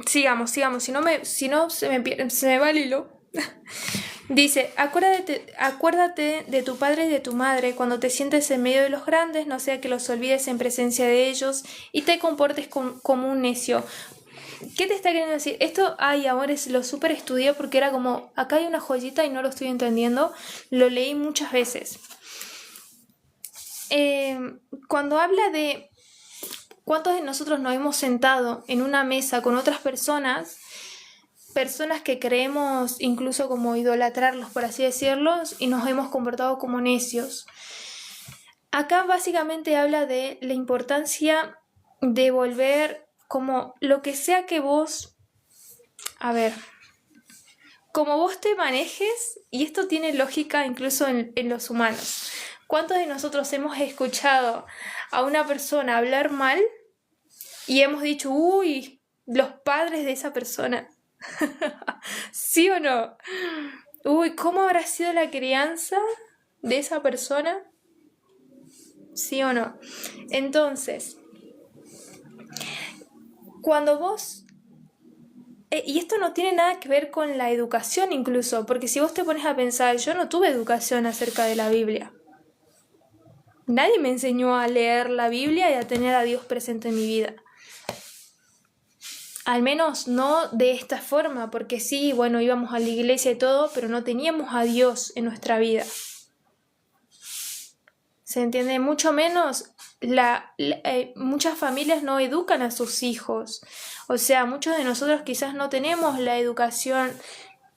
[SPEAKER 1] Sigamos. Si no se me va el hilo. Dice, acuérdate de tu padre y de tu madre cuando te sientes en medio de los grandes, no sea que los olvides en presencia de ellos y te comportes como un necio. ¿Qué te está queriendo decir? Esto, ay, amores, lo súper estudié porque era como, acá hay una joyita y no lo estoy entendiendo. Lo leí muchas veces. Cuando habla de cuántos de nosotros nos hemos sentado en una mesa con otras personas que creemos incluso como idolatrarlos, por así decirlo, y nos hemos comportado como necios. Acá básicamente habla de la importancia de volver como lo que sea que vos... A ver, como vos te manejes, y esto tiene lógica incluso en los humanos. ¿Cuántos de nosotros hemos escuchado a una persona hablar mal y hemos dicho, uy, los padres de esa persona? ¿Sí o no? Uy, ¿cómo habrá sido la crianza de esa persona? ¿Sí o no? Entonces, cuando vos... y esto no tiene nada que ver con la educación incluso, porque si vos te pones a pensar, yo no tuve educación acerca de la Biblia. Nadie me enseñó a leer la Biblia y a tener a Dios presente en mi vida. Al menos no de esta forma, porque sí, bueno, íbamos a la iglesia y todo, pero no teníamos a Dios en nuestra vida. ¿Se entiende? Mucho menos, muchas familias no educan a sus hijos. O sea, muchos de nosotros quizás no tenemos la educación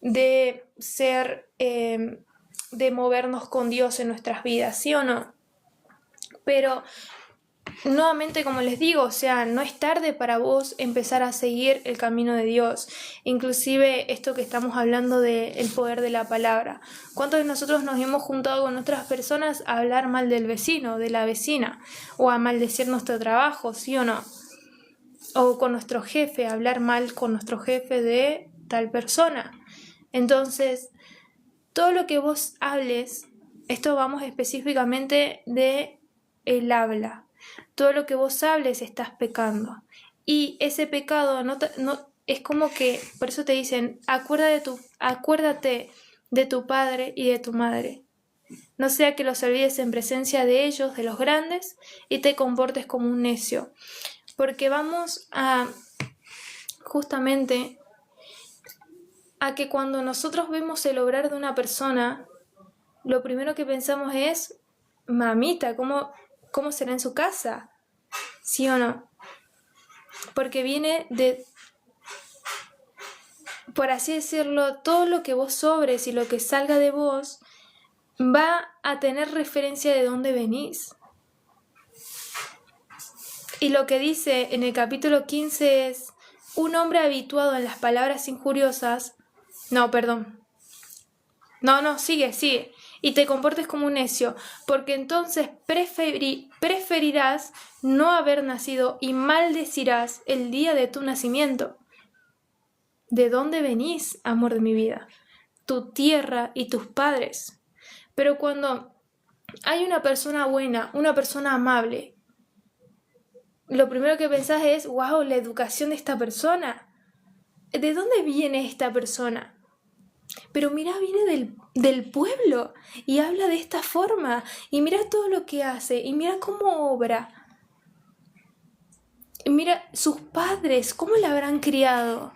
[SPEAKER 1] de de movernos con Dios en nuestras vidas, ¿sí o no? Pero nuevamente, como les digo, o sea, no es tarde para vos empezar a seguir el camino de Dios. Inclusive esto que estamos hablando del poder de la palabra. ¿Cuántos de nosotros nos hemos juntado con otras personas a hablar mal del vecino, de la vecina, o a maldecir nuestro trabajo, sí o no? O con nuestro jefe, hablar mal con nuestro jefe de tal persona. Entonces, todo lo que vos hables, esto vamos específicamente de el habla. Todo lo que vos hables estás pecando. Y ese pecado no es como que, por eso te dicen, acuérdate de tu padre y de tu madre. No sea que los olvides en presencia de ellos, de los grandes, y te comportes como un necio. Porque vamos a justamente a que cuando nosotros vemos el obrar de una persona, lo primero que pensamos es, mamita, ¿cómo será en su casa? ¿Sí o no? Porque viene de, por así decirlo, todo lo que vos sobres y lo que salga de vos va a tener referencia de dónde venís. Y lo que dice en el capítulo 15 es, un hombre habituado en las palabras injuriosas, sigue, y te comportes como un necio, porque entonces preferirás no haber nacido y maldecirás el día de tu nacimiento. ¿De dónde venís, amor de mi vida? Tu tierra y tus padres. Pero cuando hay una persona buena, una persona amable, lo primero que pensás es, wow, la educación de esta persona. ¿De dónde viene esta persona? Pero mira, viene del pueblo y habla de esta forma y mira todo lo que hace y mira cómo obra. Y mira sus padres, cómo la habrán criado.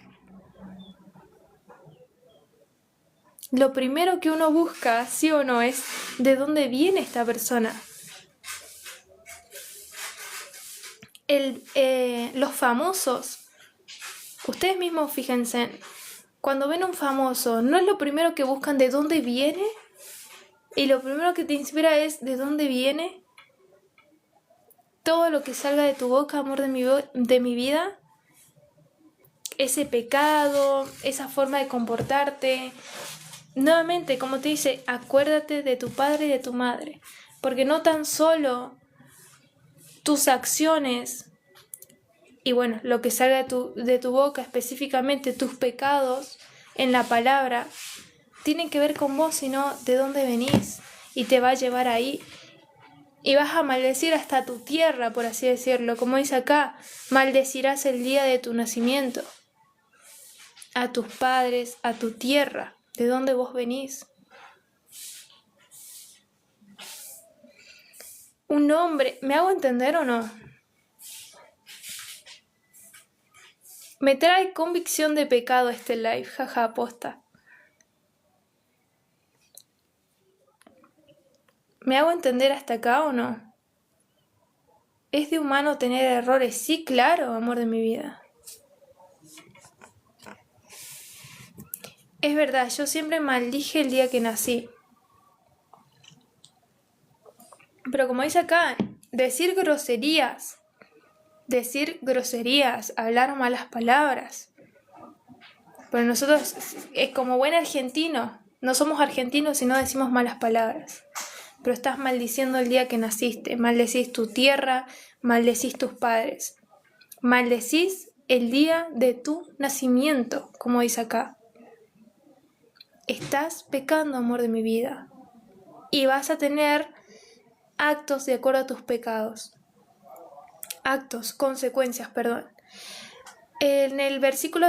[SPEAKER 1] Lo primero que uno busca, sí o no, es de dónde viene esta persona. Los famosos, ustedes mismos fíjense, cuando ven un famoso, ¿no es lo primero que buscan de dónde viene? Y lo primero que te inspira es de dónde viene. Todo lo que salga de tu boca, amor de mi vida, ese pecado, esa forma de comportarte. Nuevamente, como te dice, acuérdate de tu padre y de tu madre, porque no tan solo tus acciones y bueno, lo que salga de tu boca, específicamente tus pecados en la palabra, tienen que ver con vos, sino de dónde venís, y te va a llevar ahí. Y vas a maldecir hasta tu tierra, por así decirlo. Como dice acá, maldecirás el día de tu nacimiento. A tus padres, a tu tierra, de dónde vos venís. Un hombre, ¿me hago entender o no? Me trae convicción de pecado este live, jaja, posta. ¿Me hago entender hasta acá o no? ¿Es de humano tener errores? Sí, claro, amor de mi vida. Es verdad, yo siempre maldije el día que nací. Pero como dice acá, decir groserías, hablar malas palabras. Pero nosotros, como buen argentino, no somos argentinos si no decimos malas palabras. Pero estás maldiciendo el día que naciste, maldecís tu tierra, maldecís tus padres. Maldecís el día de tu nacimiento, como dice acá. Estás pecando, amor de mi vida. Y vas a tener actos de acuerdo a tus pecados. Consecuencias. En el versículo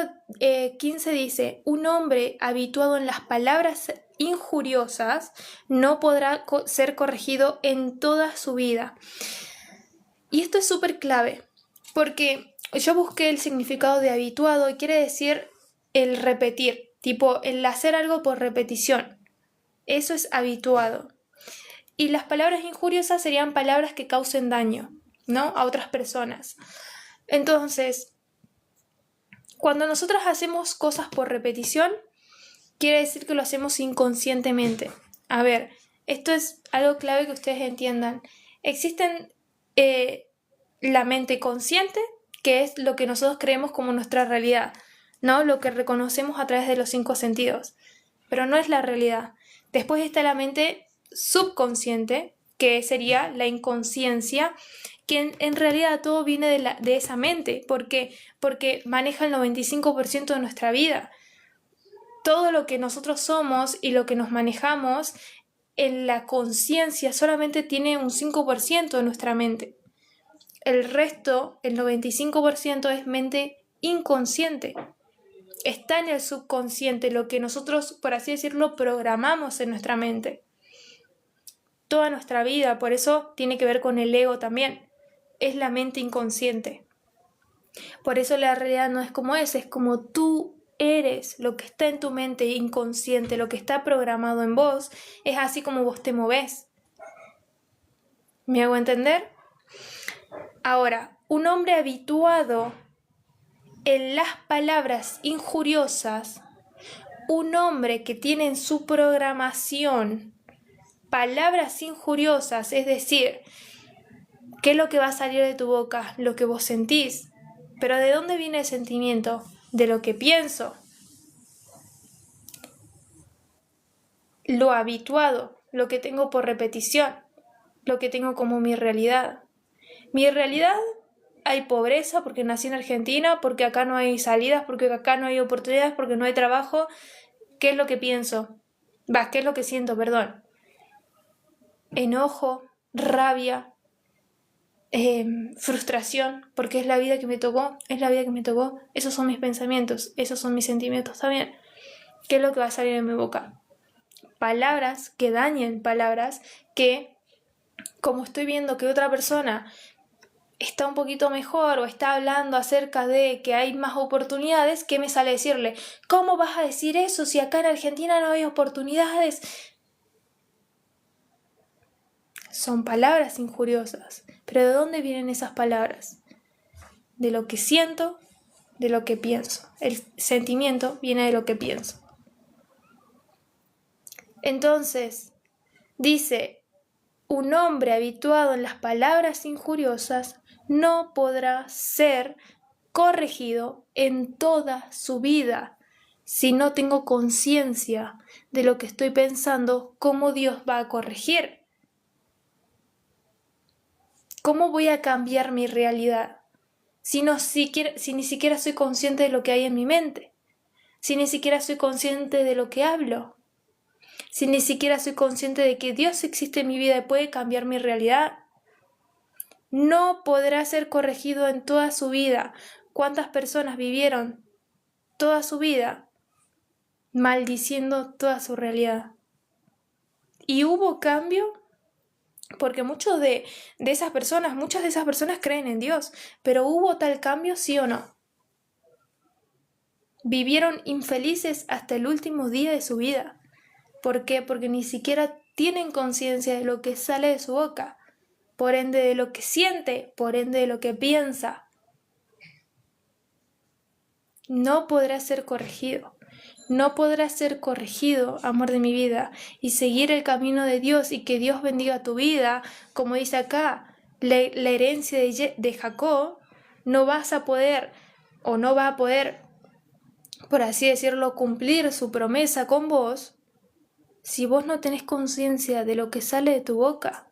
[SPEAKER 1] 15 dice, un hombre habituado en las palabras injuriosas no podrá ser corregido en toda su vida. Y esto es súper clave, porque yo busqué el significado de habituado y quiere decir el repetir, tipo el hacer algo por repetición. Eso es habituado. Y las palabras injuriosas serían palabras que causen daño, ¿no? A otras personas. Entonces, cuando nosotros hacemos cosas por repetición, quiere decir que lo hacemos inconscientemente. A ver, esto es algo clave que ustedes entiendan. Existen la mente consciente, que es lo que nosotros creemos como nuestra realidad, ¿no? Lo que reconocemos a través de los 5 sentidos, pero no es la realidad. Después está la mente subconsciente, que sería la inconsciencia, que en realidad todo viene de esa mente. ¿Por qué? Porque maneja el 95% de nuestra vida. Todo lo que nosotros somos y lo que nos manejamos en la conciencia solamente tiene un 5% de nuestra mente. El resto, el 95%, es mente inconsciente. Está en el subconsciente, lo que nosotros, por así decirlo, programamos en nuestra mente. Toda nuestra vida, por eso tiene que ver con el ego también. Es la mente inconsciente. Por eso la realidad no es como es como tú eres, lo que está en tu mente inconsciente, lo que está programado en vos, es así como vos te movés. ¿Me hago entender? Ahora, un hombre habituado en las palabras injuriosas, un hombre que tiene en su programación palabras injuriosas, es decir, ¿qué es lo que va a salir de tu boca? Lo que vos sentís. Pero ¿de dónde viene el sentimiento? De lo que pienso. Lo habituado, lo que tengo por repetición, lo que tengo como mi realidad. Mi realidad, hay pobreza porque nací en Argentina, porque acá no hay salidas, porque acá no hay oportunidades, porque no hay trabajo. ¿Qué es lo que pienso? ¿Qué es lo que siento? Perdón. Enojo, rabia, frustración, porque es la vida que me tocó, esos son mis pensamientos, esos son mis sentimientos también. ¿Qué es lo que va a salir de mi boca? Palabras que dañen, palabras que, como estoy viendo que otra persona está un poquito mejor o está hablando acerca de que hay más oportunidades, ¿qué me sale decirle? ¿Cómo vas a decir eso si acá en Argentina no hay oportunidades? Son palabras injuriosas. ¿Pero de dónde vienen esas palabras? De lo que siento, de lo que pienso. El sentimiento viene de lo que pienso. Entonces, dice, un hombre habituado en las palabras injuriosas no podrá ser corregido en toda su vida. Si no tengo conciencia de lo que estoy pensando, ¿cómo Dios va a corregir? ¿Cómo voy a cambiar mi realidad si ni siquiera soy consciente de lo que hay en mi mente? Si ni siquiera soy consciente de lo que hablo. Si ni siquiera soy consciente de que Dios existe en mi vida y puede cambiar mi realidad. No podrá ser corregido en toda su vida. ¿Cuántas personas vivieron toda su vida maldiciendo toda su realidad? ¿Y hubo cambio? Porque muchas de esas personas creen en Dios, pero ¿hubo tal cambio, sí o no? Vivieron infelices hasta el último día de su vida. ¿Por qué? Porque ni siquiera tienen conciencia de lo que sale de su boca, por ende de lo que siente, por ende de lo que piensa. No podrá ser corregido. No podrás ser corregido, amor de mi vida, y seguir el camino de Dios y que Dios bendiga tu vida, como dice acá, la herencia de Jacob, no vas a poder, o no va a poder, por así decirlo, cumplir su promesa con vos, si vos no tenés conciencia de lo que sale de tu boca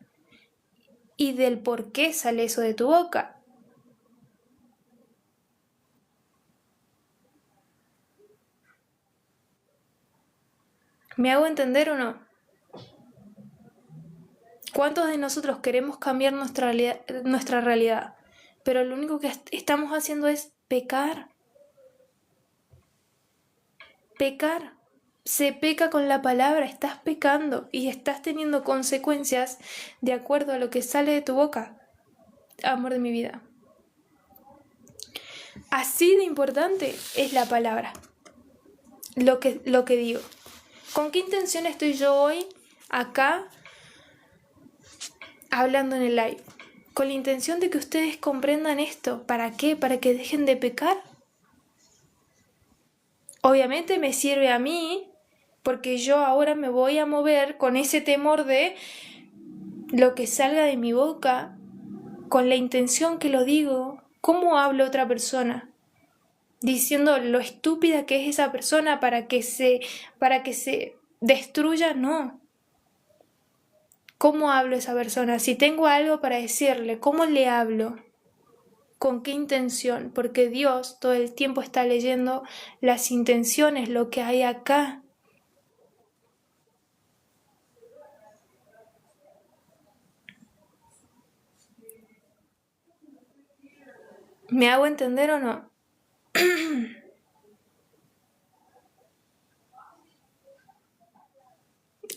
[SPEAKER 1] y del por qué sale eso de tu boca. ¿Me hago entender o no? ¿Cuántos de nosotros queremos cambiar nuestra realidad? Pero lo único que estamos haciendo es pecar. Pecar. Se peca con la palabra, estás pecando y estás teniendo consecuencias de acuerdo a lo que sale de tu boca. Amor de mi vida. Así de importante es la palabra. Lo que digo. ¿Con qué intención estoy yo hoy acá hablando en el live? Con la intención de que ustedes comprendan esto. ¿Para qué? Para que dejen de pecar. Obviamente me sirve a mí, porque yo ahora me voy a mover con ese temor de lo que salga de mi boca, con la intención que lo digo, ¿cómo habla otra persona? Diciendo lo estúpida que es esa persona para que se destruya, no. ¿Cómo hablo a esa persona? Si tengo algo para decirle, ¿cómo le hablo? ¿Con qué intención? Porque Dios todo el tiempo está leyendo las intenciones, lo que hay acá. ¿Me hago entender o no?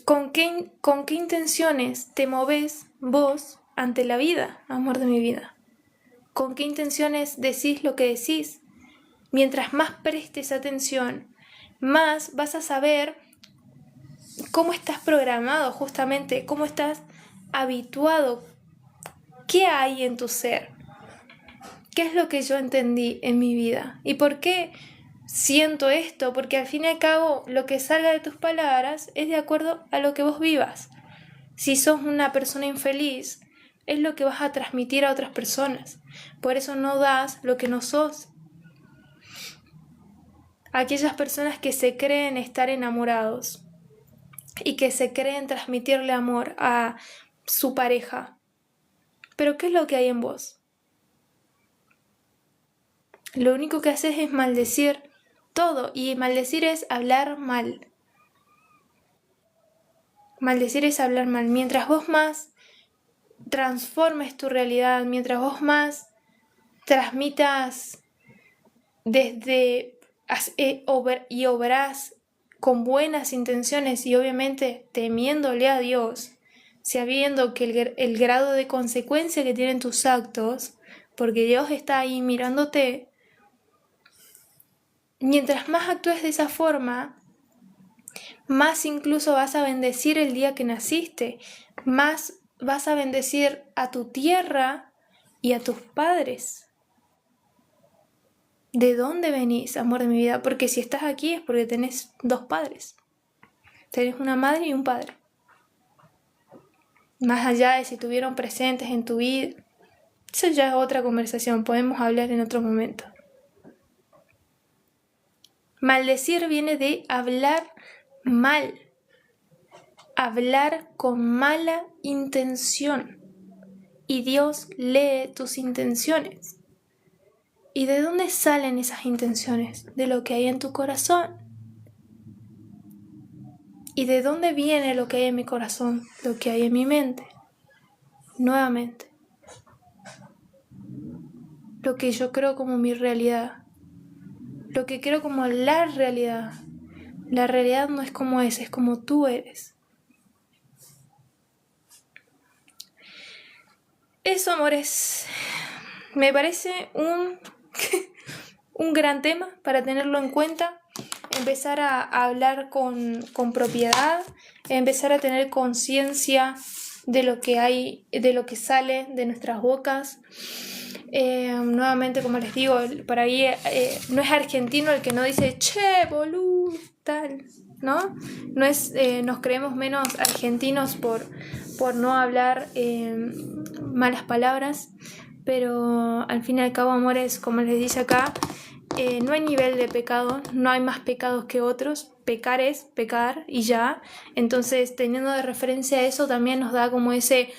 [SPEAKER 1] ¿Con qué intenciones te moves vos ante la vida, amor de mi vida? ¿Con qué intenciones decís lo que decís? Mientras más prestes atención, más vas a saber cómo estás programado justamente, cómo estás habituado, qué hay en tu ser, qué es lo que yo entendí en mi vida y por qué siento esto, porque al fin y al cabo lo que salga de tus palabras es de acuerdo a lo que vos vivas. Si sos una persona infeliz, es lo que vas a transmitir a otras personas. Por eso no das lo que no sos. Aquellas personas que se creen estar enamorados y que se creen transmitirle amor a su pareja. Pero ¿qué es lo que hay en vos? Lo único que haces es maldecir todo, y maldecir es hablar mal. Maldecir es hablar mal. Mientras vos más transformes tu realidad, mientras vos más transmitas desde y obrás con buenas intenciones y obviamente temiéndole a Dios, sabiendo que el grado de consecuencia que tienen tus actos, porque Dios está ahí mirándote, mientras más actúes de esa forma, más incluso vas a bendecir el día que naciste, más vas a bendecir a tu tierra y a tus padres. ¿De dónde venís, amor de mi vida? Porque si estás aquí es porque tenés dos padres. Tenés una madre y un padre. Más allá de si estuvieron presentes en tu vida, eso ya es otra conversación, podemos hablar en otro momento. Maldecir viene de hablar mal, hablar con mala intención. Y Dios lee tus intenciones. ¿Y de dónde salen esas intenciones? De lo que hay en tu corazón. ¿Y de dónde viene lo que hay en mi corazón? Lo que hay en mi mente. Nuevamente. Lo que yo creo como mi realidad. Lo que creo como la realidad. La realidad no es como es como tú eres. Eso, amores, me parece un gran tema para tenerlo en cuenta. Empezar a hablar con propiedad, empezar a tener conciencia de lo que hay, de lo que sale de nuestras bocas. Nuevamente, como les digo, por ahí no es argentino el que no dice che, boludo, tal, ¿no? No es, nos creemos menos argentinos por no hablar malas palabras, pero al fin y al cabo, amores, como les dice acá, no hay nivel de pecado, no hay más pecados que otros. Pecar es pecar y ya. Entonces, teniendo de referencia eso, también nos da como ese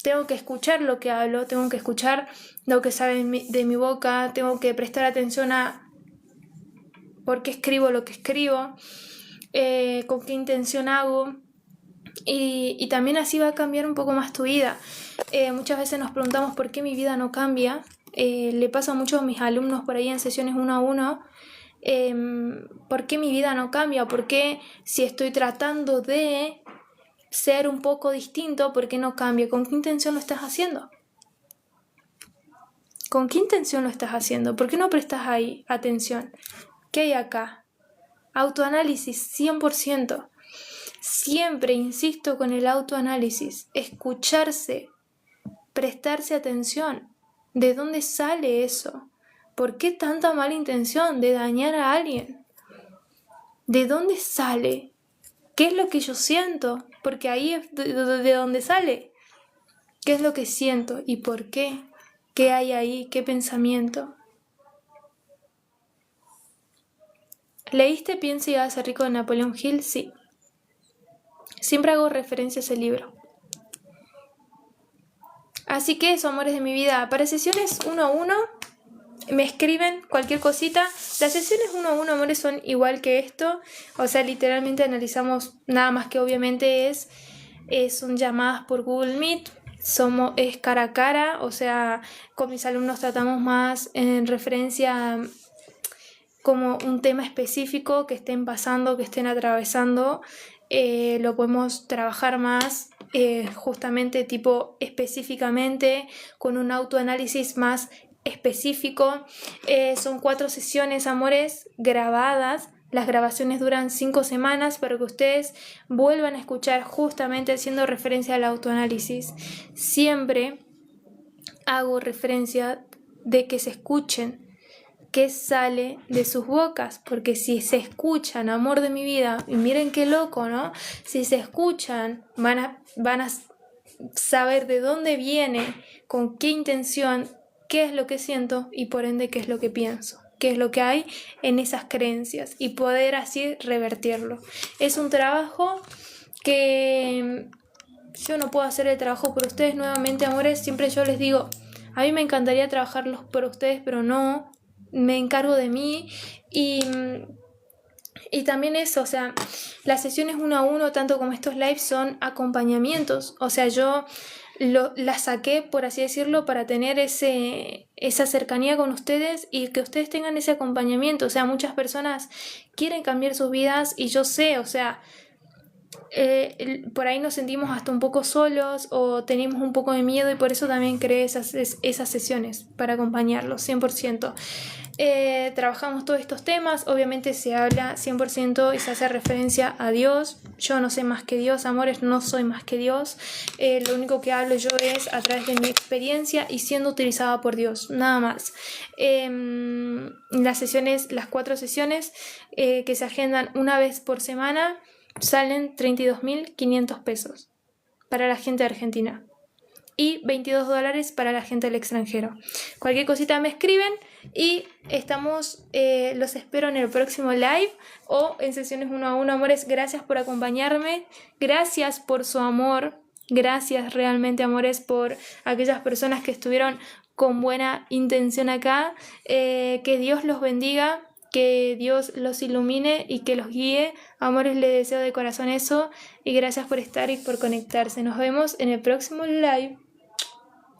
[SPEAKER 1] tengo que escuchar lo que hablo, tengo que escuchar lo que sale de mi boca, tengo que prestar atención a por qué escribo lo que escribo, con qué intención hago. Y también así va a cambiar un poco más tu vida. Muchas veces nos preguntamos por qué mi vida no cambia. Le pasa mucho a mis alumnos por ahí en sesiones 1 a 1. ¿Por qué mi vida no cambia? ¿Por qué si estoy tratando de ser un poco distinto, por qué no cambia? ¿Con qué intención lo estás haciendo? ¿Con qué intención lo estás haciendo? ¿Por qué no prestas ahí atención? ¿Qué hay acá? Autoanálisis 100%. Siempre insisto con el autoanálisis. Escucharse, prestarse atención. ¿De dónde sale eso? ¿Por qué tanta mala intención de dañar a alguien? ¿De dónde sale? ¿Qué es lo que yo siento? Porque ahí es de donde sale. ¿Qué es lo que siento y por qué? ¿Qué hay ahí? ¿Qué pensamiento? ¿Leíste Piensa y hágase rico de Napoleón Hill? Sí. Siempre hago referencia a ese libro. Así que eso, amores de mi vida. Para sesiones 1 a 1, me escriben cualquier cosita. Las sesiones 1 a 1, amores, son igual que esto. O sea, literalmente analizamos nada más que obviamente son llamadas por Google Meet. Es cara a cara. O sea, con mis alumnos tratamos más en referencia a como un tema específico que estén pasando, que estén atravesando. Lo podemos trabajar más justamente tipo específicamente con un autoanálisis más específico. Son 4 sesiones, amores, grabadas. Las grabaciones duran 5 semanas para que ustedes vuelvan a escuchar, justamente haciendo referencia al autoanálisis. Siempre hago referencia de que se escuchen qué sale de sus bocas, porque si se escuchan, amor de mi vida, y miren qué loco, ¿no? Si se escuchan, van a saber de dónde viene, con qué intención, qué es lo que siento y por ende qué es lo que pienso, qué es lo que hay en esas creencias y poder así revertirlo. Es un trabajo que yo no puedo hacer el trabajo por ustedes. Nuevamente, amores, siempre yo les digo, a mí me encantaría trabajarlos por ustedes, pero no, me encargo de mí. Y también eso, o sea, las sesiones 1 a 1, tanto como estos lives, son acompañamientos. O sea, yo las saqué, por así decirlo, para tener esa cercanía con ustedes y que ustedes tengan ese acompañamiento. O sea, muchas personas quieren cambiar sus vidas y yo sé, o sea, por ahí nos sentimos hasta un poco solos o tenemos un poco de miedo, y por eso también creé esas sesiones para acompañarlos 100%. Trabajamos todos estos temas, obviamente se habla 100% y se hace referencia a Dios. Yo no sé más que Dios, amores, no soy más que Dios. Lo único que hablo yo es a través de mi experiencia y siendo utilizada por Dios, nada más. Las 4 sesiones que se agendan una vez por semana salen 32.500 pesos para la gente de Argentina y $22 para la gente del extranjero. Cualquier cosita me escriben y los espero en el próximo live o en sesiones 1 a 1, amores. Gracias por acompañarme, gracias por su amor, gracias realmente, amores, por aquellas personas que estuvieron con buena intención acá. Que Dios los bendiga, que Dios los ilumine y que los guíe. Amores, les deseo de corazón eso y gracias por estar y por conectarse. Nos vemos en el próximo live.